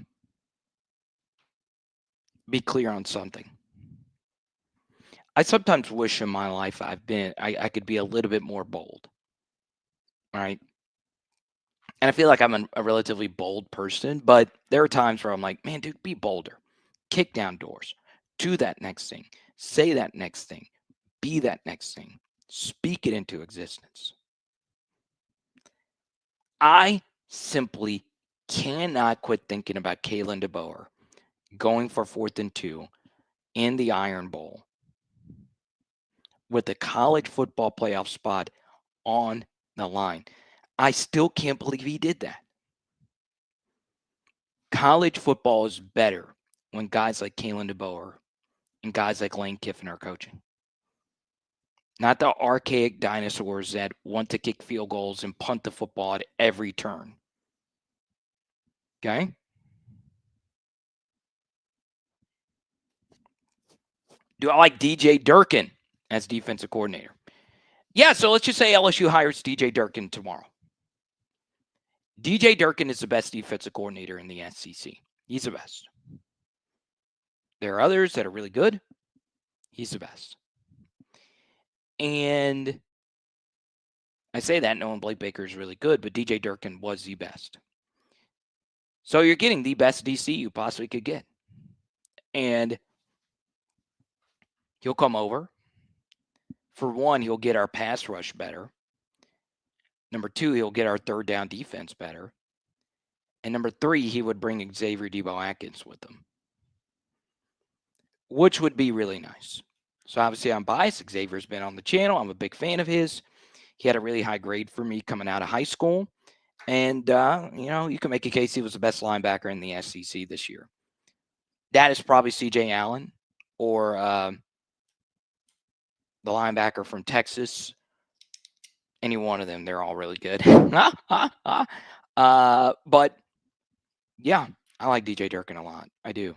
be clear on something. I sometimes wish in my life I could be a little bit more bold. Right. And I feel like I'm a relatively bold person, but there are times where I'm like, man, dude, be bolder. Kick down doors. Do that next thing. Say that next thing. Be that next thing. Speak it into existence. I simply cannot quit thinking about Kalen DeBoer going for 4th and 2 in the Iron Bowl with the college football playoff spot on the line. I still can't believe he did that. College football is better when guys like Kalen DeBoer and guys like Lane Kiffin are coaching. Not the archaic dinosaurs that want to kick field goals and punt the football at every turn. Okay? Do I like DJ Durkin as defensive coordinator? Yeah, so let's just say LSU hires DJ Durkin tomorrow. DJ Durkin is the best defensive coordinator in the SEC. He's the best. There are others that are really good. He's the best. And I say that knowing Blake Baker is really good, but DJ Durkin was the best. So you're getting the best DC you possibly could get. And he'll come over. For one, he'll get our pass rush better. Number 2, he'll get our third down defense better. And number 3, he would bring Xavier Debo-Atkins with him, which would be really nice. So obviously I'm biased. Xavier's been on the channel. I'm a big fan of his. He had a really high grade for me coming out of high school. And, you can make a case he was the best linebacker in the SEC this year. That is probably C.J. Allen or the linebacker from Texas. Any one of them, they're all really good. But, yeah, I like DJ Durkin a lot. I do.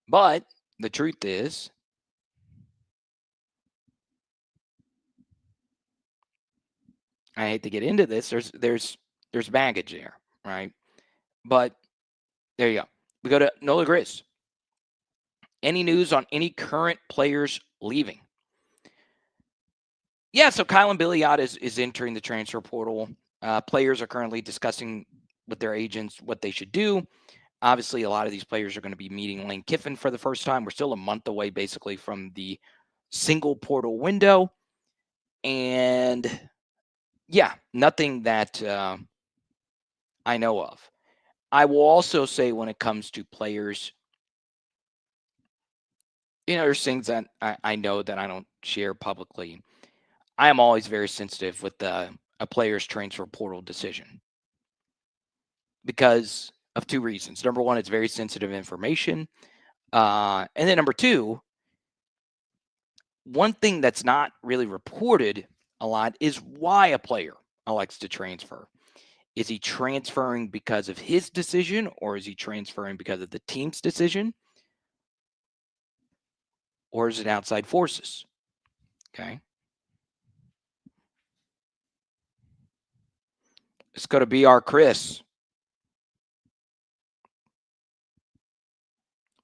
But the truth is, I hate to get into this. There's baggage there, right? But there you go. We go to Nola Grizz. Any news on any current players leaving? Yeah, so Kylan Billiot is entering the transfer portal. Players are currently discussing with their agents what they should do. Obviously, a lot of these players are going to be meeting Lane Kiffin for the first time. We're still a month away, basically, from the single portal window. And, yeah, nothing that I know of. I will also say when it comes to players There's things that I know that I don't share publicly. I am always very sensitive with a player's transfer portal decision because of two reasons. Number one, it's very sensitive information. And then number two, one thing that's not really reported a lot is why a player elects to transfer. Is he transferring because of his decision, or is he transferring because of the team's decision? Or is it outside forces? Okay. Let's go to BR Chris.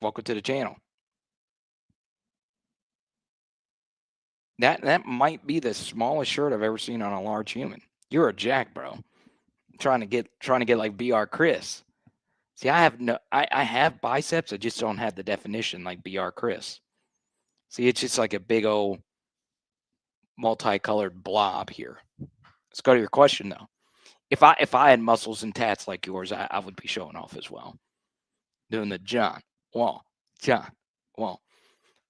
Welcome to the channel. That might be the smallest shirt I've ever seen on a large human. You're a jack, bro. Trying to get like BR Chris. See, I have biceps. I just don't have the definition like BR Chris. See, it's just like a big old multicolored blob here. Let's go to your question though. If I had muscles and tats like yours, I would be showing off as well. Doing the John Wall.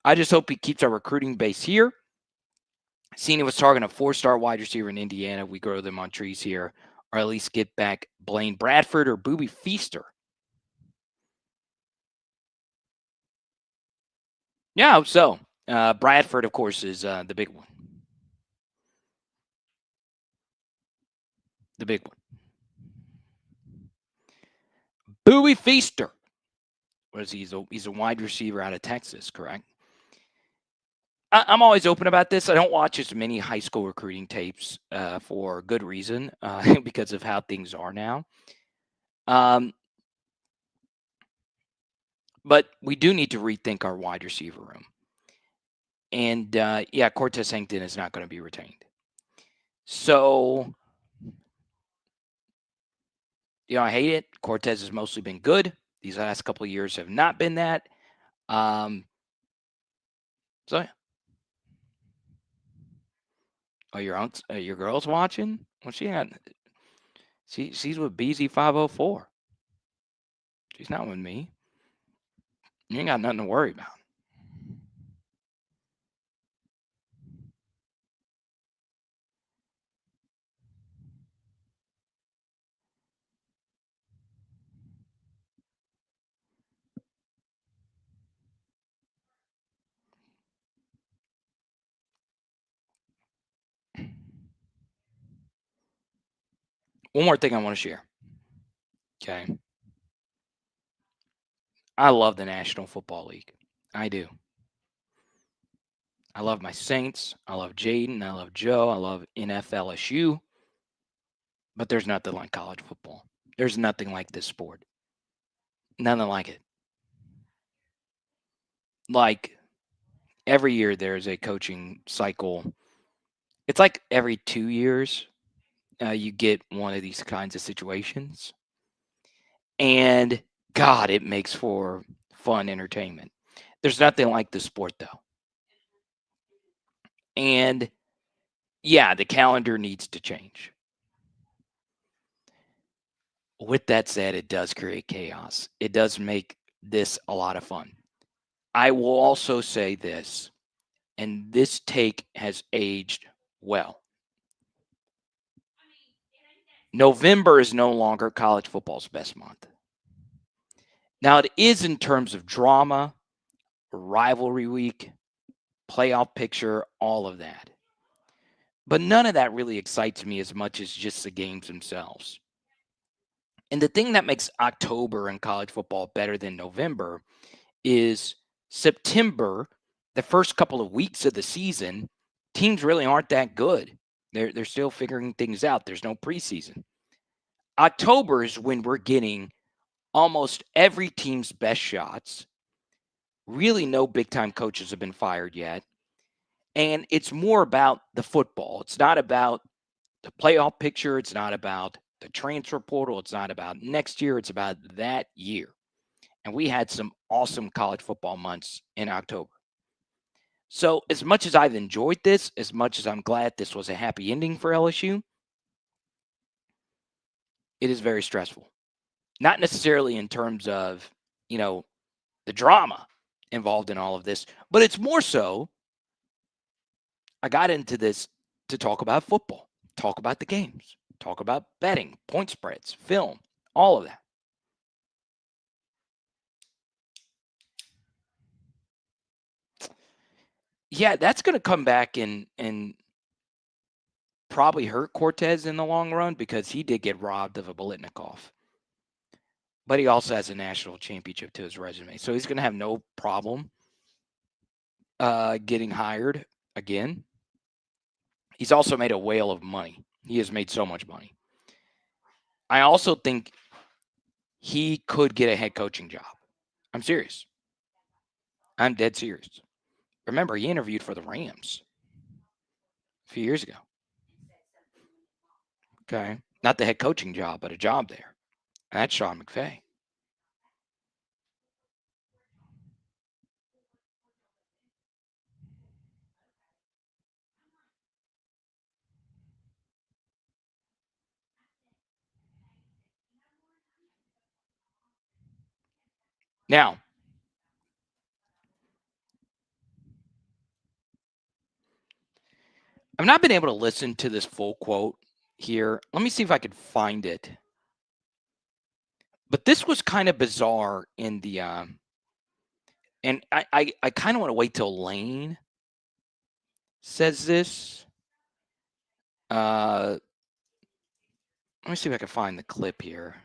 I just hope he keeps our recruiting base here. Cena was targeting a 4-star wide receiver in Indiana. We grow them on trees here, or at least get back Blaine Bradford or Booby Feaster. Yeah, I hope so. Bradford, of course, is the big one. The big one. Booby Feaster. What is he? He's a wide receiver out of Texas, correct? I'm always open about this. I don't watch as many high school recruiting tapes for good reason, because of how things are now. But we do need to rethink our wide receiver room. And yeah, Cortez Hankton is not going to be retained. So, I hate it. Cortez has mostly been good. These last couple of years have not been that. So, yeah. Oh, your girl's watching? Well, she's with BZ504. She's not with me. You ain't got nothing to worry about. One more thing I want to share. Okay. I love the National Football League. I do. I love my Saints. I love Jaden. I love Joe. I love NFLSU. But there's nothing like college football. There's nothing like this sport. Nothing like it. Like every year there's a coaching cycle. It's like every 2 years you get one of these kinds of situations. And God, it makes for fun entertainment. There's nothing like the sport though. And yeah, the calendar needs to change. With that said, it does create chaos. It does make this a lot of fun. I will also say this, and this take has aged well. November is no longer college football's best month. Now, it is in terms of drama, rivalry week, playoff picture, all of that. But none of that really excites me as much as just the games themselves. And the thing that makes October in college football better than November is September, the first couple of weeks of the season, teams really aren't that good. They're still figuring things out. There's no preseason. October is when we're getting almost every team's best shots. Really, no big-time coaches have been fired yet. And it's more about the football. It's not about the playoff picture. It's not about the transfer portal. It's not about next year. It's about that year. And we had some awesome college football months in October. So as much as I've enjoyed this, as much as I'm glad this was a happy ending for LSU, it is very stressful. Not necessarily in terms of, the drama involved in all of this, but it's more so I got into this to talk about football, talk about the games, talk about betting, point spreads, film, all of that. Yeah, that's going to come back and probably hurt Cortez in the long run because he did get robbed of a Bolitnikov. But he also has a national championship to his resume. So he's going to have no problem getting hired again. He's also made a whale of money. He has made so much money. I also think he could get a head coaching job. I'm serious. I'm dead serious. Remember, he interviewed for the Rams a few years ago. Okay. Not the head coaching job, but a job there. And that's Sean McVay. Now, I've not been able to listen to this full quote here. Let me see if I could find it. But this was kind of bizarre in the and I kind of want to wait till Lane says this. Let me see if I can find the clip here.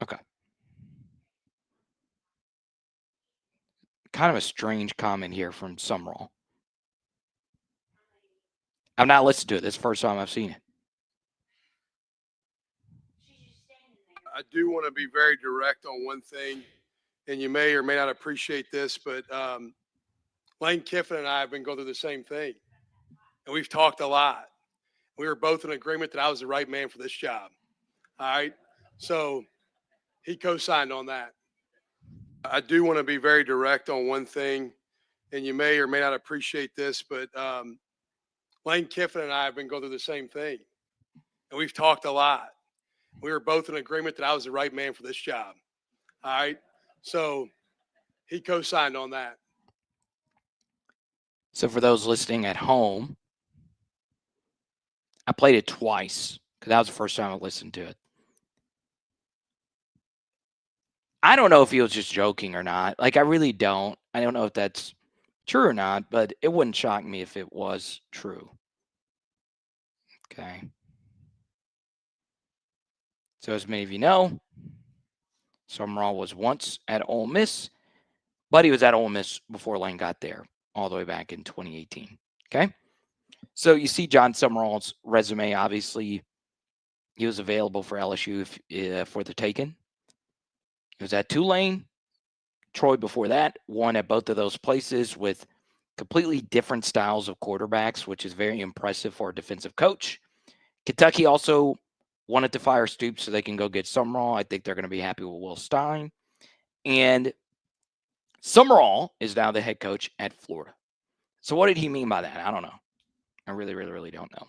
Okay. Kind of a strange comment here from Summerall. I've not listened to it. This is the first time I've seen it. I do want to be very direct on one thing, and you may or may not appreciate this, but Lane Kiffin and I have been going through the same thing, and we've talked a lot. We were both in agreement that I was the right man for this job. All right, so he co-signed on that. I do want to be very direct on one thing, and you may or may not appreciate this, but Lane Kiffin and I have been going through the same thing, and we've talked a lot. We were both in agreement that I was the right man for this job. All right. So he co-signed on that. So for those listening at home, I played it twice because that was the first time I listened to it. I don't know if he was just joking or not. Like, I really don't. I don't know if that's true or not, but it wouldn't shock me if it was true. Okay. So as many of you know, Summerall was once at Ole Miss, but he was at Ole Miss before Lane got there, all the way back in 2018. Okay. So you see John Summerall's resume. Obviously, he was available for LSU for the taking. He was at Tulane, Troy before that, won at both of those places with completely different styles of quarterbacks, which is very impressive for a defensive coach. Kentucky also wanted to fire Stoops so they can go get Summerall. I think they're going to be happy with Will Stein. And Summerall is now the head coach at Florida. So what did he mean by that? I don't know. I really don't know.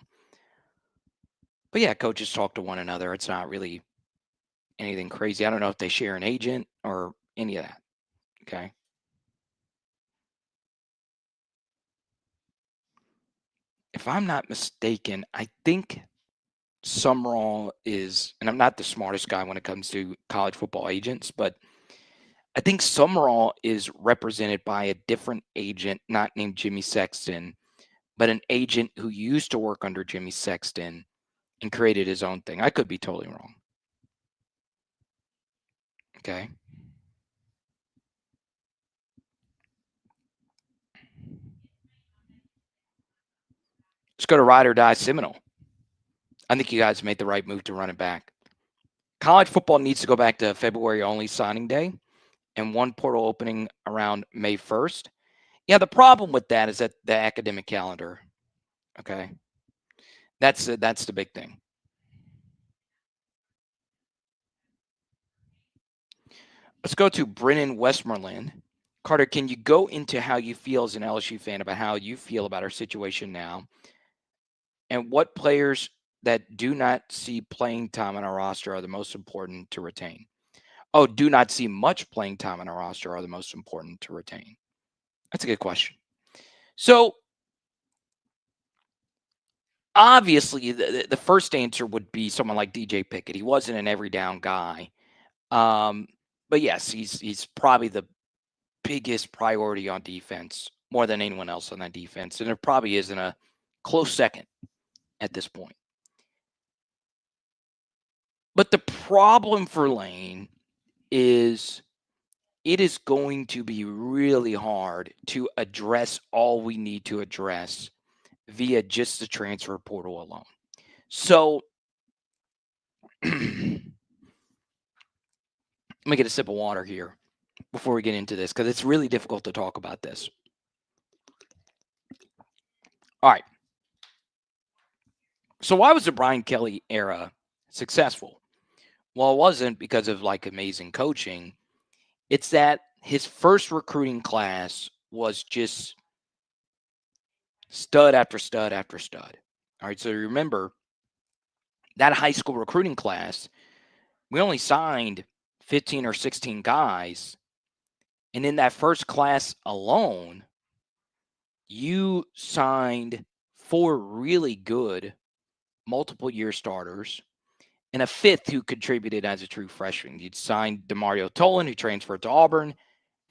But yeah, coaches talk to one another. It's not really anything crazy. I don't know if they share an agent or any of that. Okay. If I'm not mistaken, I think Summerall is, and I'm not the smartest guy when it comes to college football agents, but I think Summerall is represented by a different agent, not named Jimmy Sexton, but an agent who used to work under Jimmy Sexton and created his own thing. I could be totally wrong. Okay. Let's go to Ride or Die Seminole. I think you guys made the right move to run it back. College football needs to go back to February only signing day and one portal opening around May 1st. Yeah, the problem with that is that the academic calendar. Okay. That's the big thing. Let's go to Brennan Westmoreland. Carter, can you go into how you feel as an LSU fan about how you feel about our situation now, and what players that do not see playing time on our roster are the most important to retain? Oh, do not see much playing time on our roster are the most important to retain. That's a good question. So obviously, the first answer would be someone like DJ Pickett. He wasn't an every down guy. But yes, he's probably the biggest priority on defense, more than anyone else on that defense. And there probably isn't a close second at this point. But the problem for Lane is it is going to be really hard to address all we need to address via just the transfer portal alone. So let me get a sip of water here before we get into this, because it's really difficult to talk about this. All right. So why was the Brian Kelly era successful? Well, it wasn't because of like amazing coaching. It's that his first recruiting class was just stud after stud after stud. All right. So remember that high school recruiting class, we only signed 15 or 16 guys. And in that first class alone, you signed 4 really good multiple year starters and a fifth who contributed as a true freshman. You'd signed DeMario Tolan, who transferred to Auburn.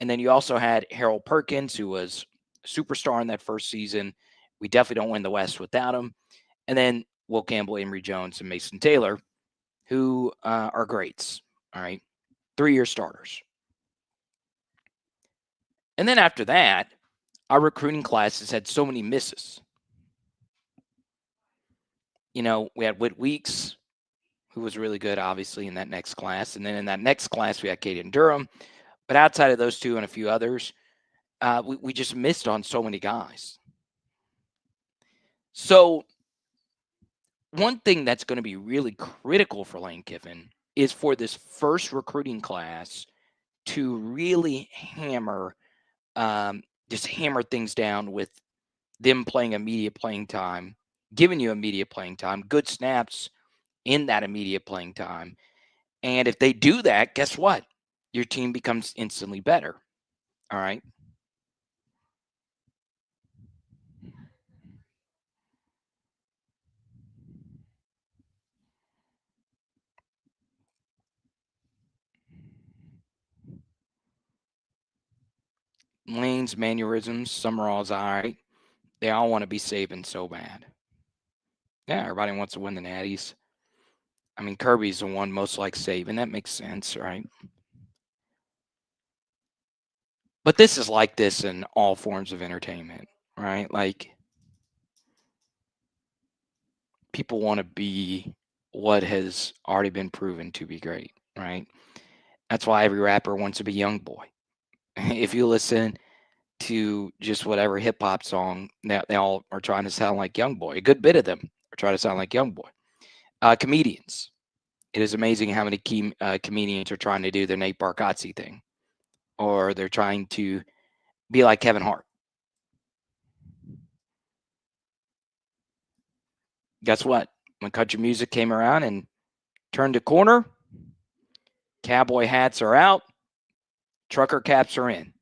And then you also had Harold Perkins, who was a superstar in that first season. We definitely don't win the West without him. And then Will Campbell, Emory Jones, and Mason Taylor, who are greats. All right. 3-year starters. And then after that, our recruiting classes had so many misses. You know, we had Whit Weeks, who was really good, obviously, in that next class. And then in that next class, we had Caden Durham. But outside of those two and a few others, we just missed on so many guys. So one thing that's going to be really critical for Lane Kiffin is for this first recruiting class to really hammer things down with them playing immediate playing time, giving you immediate playing time, good snaps in that immediate playing time. And if they do that, guess what? Your team becomes instantly better. All right. Lane's mannerisms, Summerall's all right. They all want to be Saban so bad. Yeah, everybody wants to win the Natties. I mean, Kirby's the one most like Saban. That makes sense, right? But this is like this in all forms of entertainment, right? Like, people want to be what has already been proven to be great, right? That's why every rapper wants to be Young Boy. If you listen to just whatever hip hop song, they all are trying to sound like Young Boy. A good bit of them are trying to sound like Young Boy. Comedians. It is amazing how many comedians are trying to do the Nate Bargatze thing, or they're trying to be like Kevin Hart. Guess what? When country music came around and turned a corner, cowboy hats are out, trucker caps are in.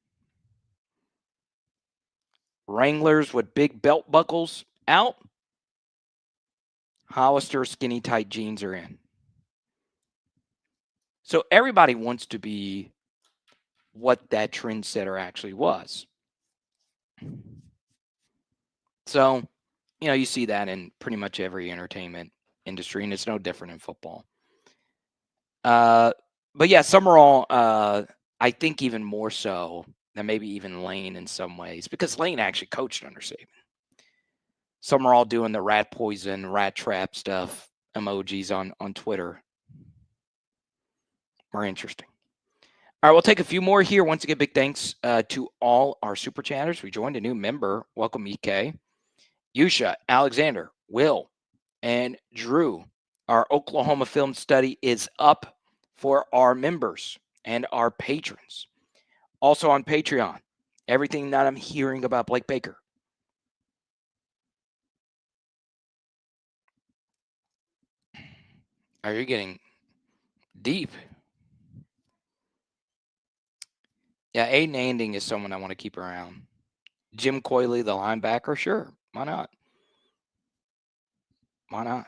Wranglers with big belt buckles out, Hollister skinny tight jeans are in. So everybody wants to be what that trendsetter actually was. So, you know, you see that in pretty much every entertainment industry, and it's no different in football. But yeah, Summerall, I think even more so than maybe even Lane in some ways, because Lane actually coached under Saban. Summerall doing the rat poison, rat trap stuff, emojis on Twitter are interesting. All right, we'll take a few more here. Once again, big thanks to all our super chatters. We joined a new member. Welcome, EK. Yusha, Alexander, Will, and Drew. Our Oklahoma film study is up for our members and our patrons. Also on Patreon, Everything that I'm hearing about Blake Baker. Are you getting deep? Yeah, Aiden Anding is someone I want to keep around. Jim Coyley, the linebacker, sure. Why not? Why not?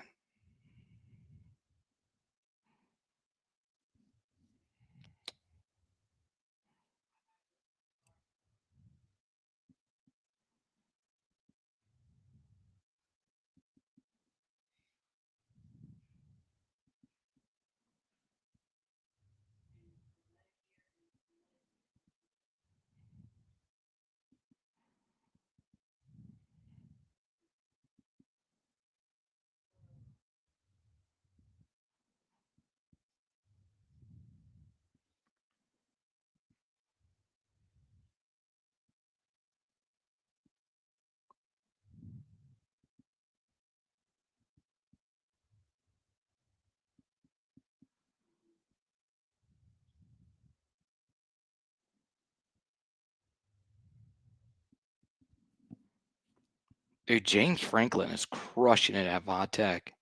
Dude, James Franklin is crushing it at Vodtech.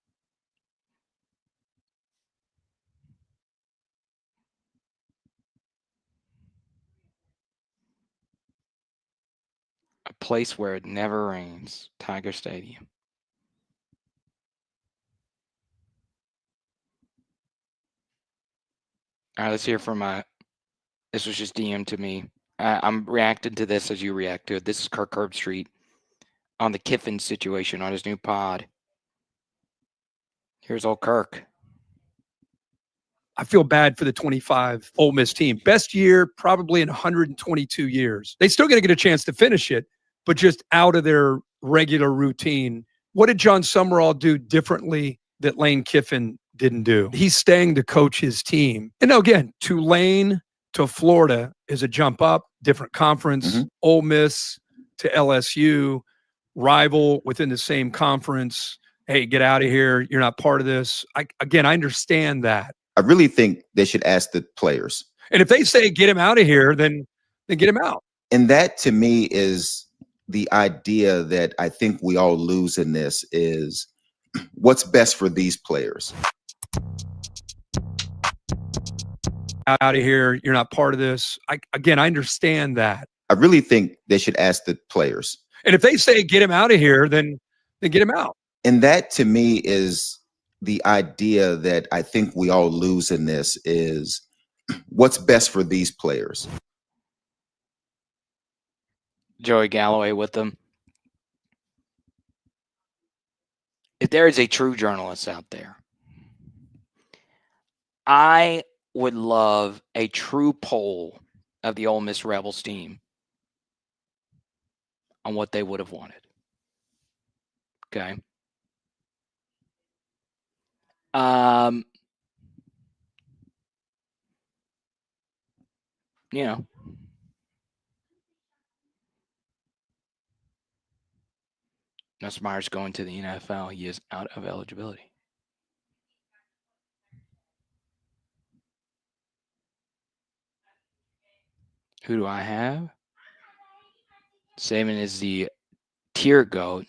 A place where it never rains, Tiger Stadium. All right, let's hear from this was just DM to me. I'm reacting to this as you react to it. This is Kirk Herbstreit on the Kiffin situation on his new pod. Here's old Kirk. I feel bad for the 25 Ole Miss team. Best year probably in 122 years. They still going to get a chance to finish it, but just out of their regular routine. What did John Summerall do differently that Lane Kiffin didn't do? He's staying to coach his team. And now again, Tulane to Florida is a jump up, different conference. Ole Miss to LSU, rival within the same conference. Hey, get out of here. You're not part of this. I understand that. I really think they should ask the players. And if they say get him out of here, then get him out. And that to me is the idea that I think we all lose in this is what's best for these players. Out of here. You're not part of this. I understand that. I really think they should ask the players. And if they say get him out of here, then get him out. And that to me is the idea that I think we all lose in this is what's best for these players. Joey Galloway with them. If there is a true journalist out there, I would love a true poll of the Ole Miss Rebels team on what they would have wanted. Okay. You know, Nussmeier's going to the NFL. He is out of eligibility. Who do I have? Saban is the tier goat.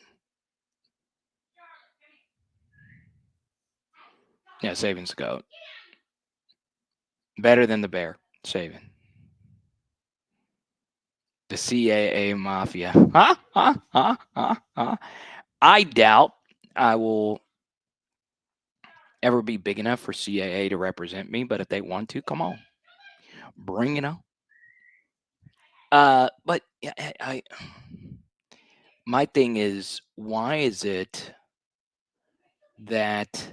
Yeah, Saban's the goat. Better than the Bear, Saban. The CAA mafia. I doubt I will ever be big enough for CAA to represent me, but if they want to, come on. Bring it on. But my thing is, why is it that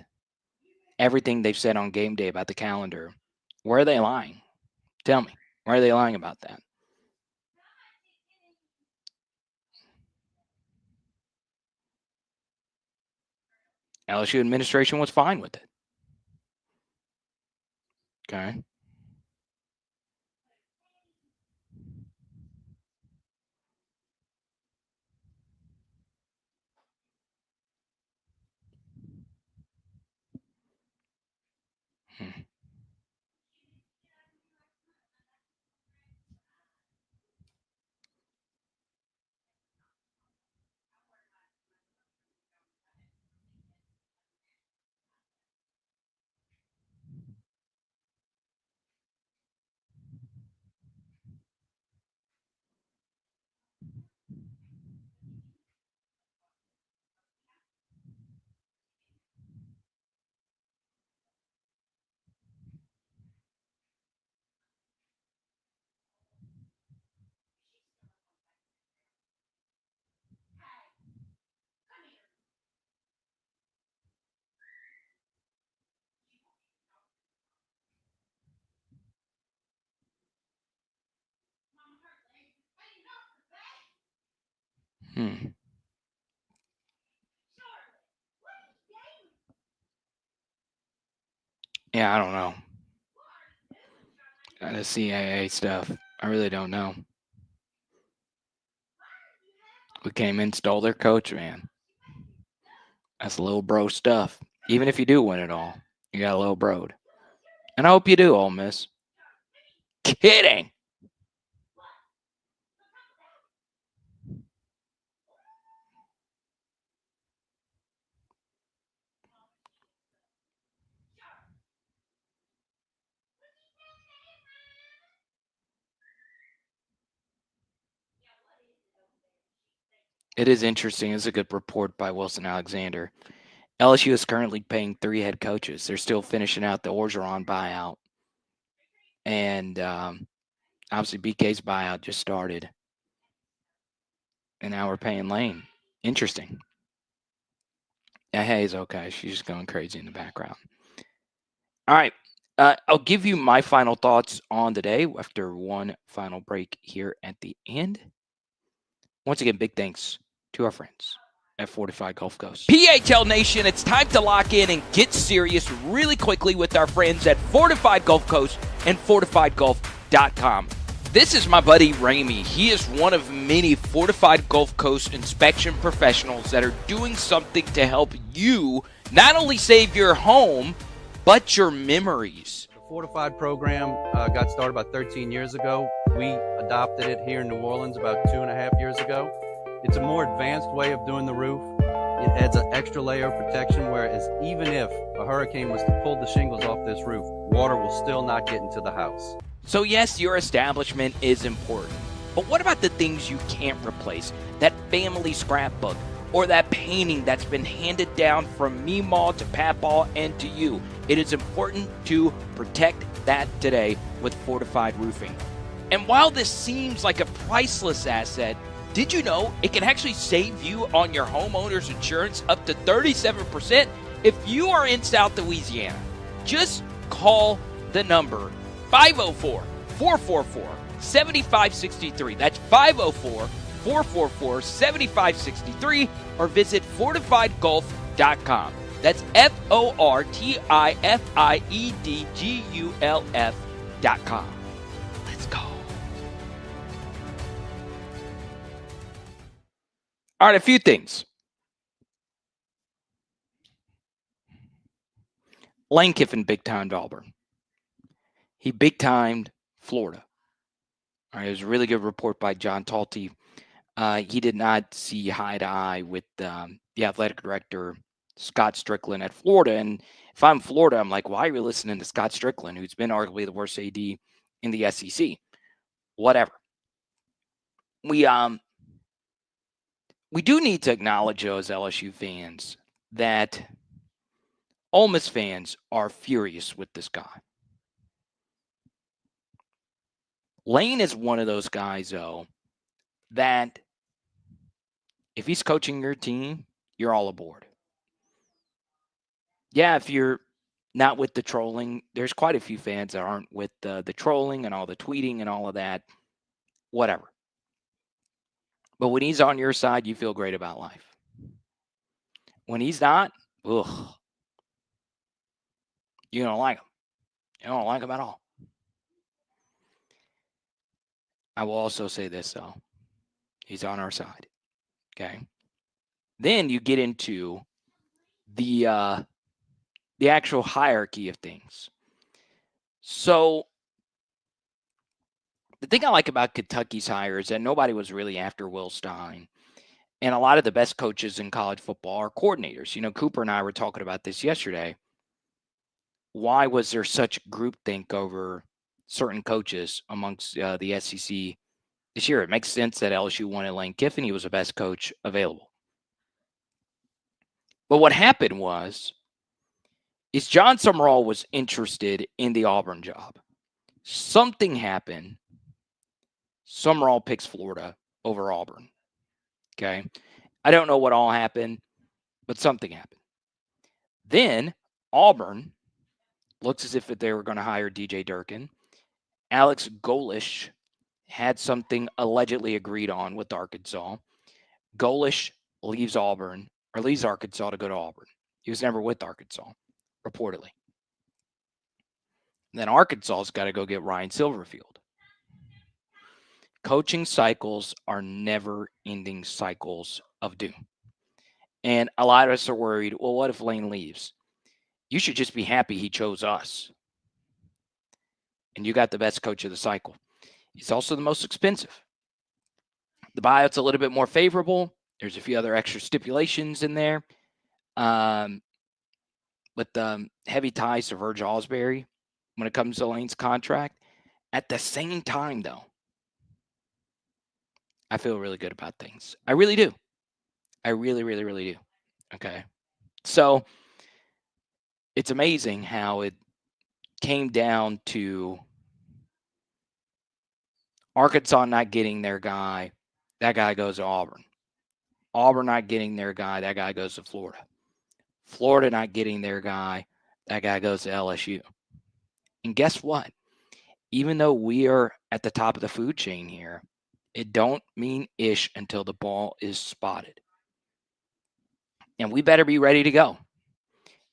everything they've said on game day about the calendar, where are they lying? Tell me, why are they lying about that? LSU administration was fine with it. Okay. Yeah, I don't know. The CAA stuff, I really don't know. We came in, stole their coach, man. That's little bro stuff. Even if you do win it all, you got a little broed. And I hope you do, Ole Miss. Kidding. It is interesting. It's a good report by Wilson Alexander. LSU is currently paying 3 head coaches. They're still finishing out the Orgeron buyout. And obviously BK's buyout just started. And now we're paying Lane. Interesting. Yeah, Hayes, okay. She's just going crazy in the background. All right. I'll give you my final thoughts on the day after one final break here at the end. Once again, big thanks to our friends at Fortified Gulf Coast. PHL Nation, it's time to lock in and get serious really quickly with our friends at Fortified Gulf Coast and FortifiedGulf.com. This is my buddy Ramey. He is one of many Fortified Gulf Coast inspection professionals that are doing something to help you not only save your home, but your memories. The Fortified program got started about 13 years ago. We adopted it here in New Orleans about 2.5 years ago. It's a more advanced way of doing the roof. It adds an extra layer of protection, whereas even if a hurricane was to pull the shingles off this roof, water will still not get into the house. So yes, your establishment is important, but what about the things you can't replace? That family scrapbook or that painting that's been handed down from Meemaw to Papaw and to you. It is important to protect that today with Fortified Roofing. And while this seems like a priceless asset, did you know it can actually save you on your homeowner's insurance up to 37% if you are in South Louisiana? Just call the number 504-444-7563. That's 504-444-7563 or visit fortifiedgulf.com. That's FortifiedGulf.com. Let's go. All right, a few things. Lane Kiffin big-timed Auburn. He big-timed Florida. All right, it was a really good report by John Talty. He did not see eye to eye with the athletic director, Scott Strickland, at Florida. And if I'm Florida, I'm like, why are you listening to Scott Strickland, who's been arguably the worst AD in the SEC? Whatever. We do need to acknowledge, though, as LSU fans, that Ole Miss fans are furious with this guy. Lane is one of those guys, though, that if he's coaching your team, you're all aboard. Yeah, if you're not with the trolling, there's quite a few fans that aren't with the trolling and all the tweeting and all of that, whatever. But when he's on your side, you feel great about life. When he's not, ugh, you don't like him. You don't like him at all. I will also say this, though. He's on our side. Okay. Then you get into the actual hierarchy of things. So the thing I like about Kentucky's hire is that nobody was really after Will Stein. And a lot of the best coaches in college football are coordinators. You know, Cooper and I were talking about this yesterday. Why was there such groupthink over certain coaches amongst the SEC this year? It makes sense that LSU wanted Lane Kiffin. He was the best coach available. But what happened is John Summerall was interested in the Auburn job. Something happened. Summerall picks Florida over Auburn. Okay. I don't know what all happened, but something happened. Then Auburn looks as if they were going to hire DJ Durkin. Alex Golish had something allegedly agreed on with Arkansas. Golish leaves Auburn or leaves Arkansas to go to Auburn. He was never with Arkansas, reportedly. And then Arkansas's got to go get Ryan Silverfield. Coaching cycles are never-ending cycles of doom. And a lot of us are worried, well, what if Lane leaves? You should just be happy he chose us. And you got the best coach of the cycle. He's also the most expensive. The buyout's a little bit more favorable. There's a few other extra stipulations in there. With heavy ties to Virgil Osbury when it comes to Lane's contract. At the same time, though, I feel really good about things. I really do. I really, really, really do. Okay. So it's amazing how it came down to Arkansas not getting their guy. That guy goes to Auburn. Auburn not getting their guy. That guy goes to Florida. Florida not getting their guy. That guy goes to LSU. And guess what? Even though we are at the top of the food chain here, it don't mean ish until the ball is spotted. And we better be ready to go.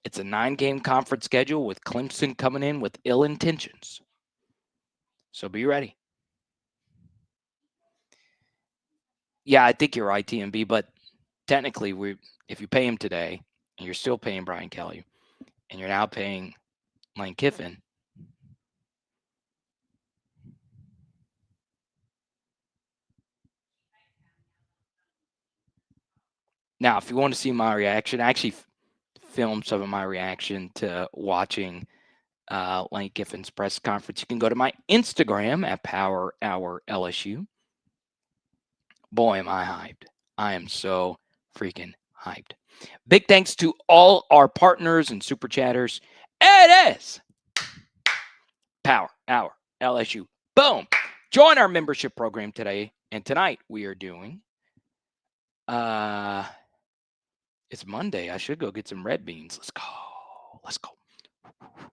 It's a 9-game conference schedule with Clemson coming in with ill intentions. So be ready. Yeah, I think you're right, TMB, but technically, if you pay him today, and you're still paying Brian Kelly, and you're now paying Lane Kiffin, now, if you want to see my reaction, I actually filmed some of my reaction to watching Lane Kiffin's press conference. You can go to my Instagram at Power Hour LSU. Boy, am I hyped. I am so freaking hyped. Big thanks to all our partners and super chatters. It is Power Hour LSU. Boom. Join our membership program today. And tonight we are doing it's Monday. I should go get some red beans. Let's go. Let's go.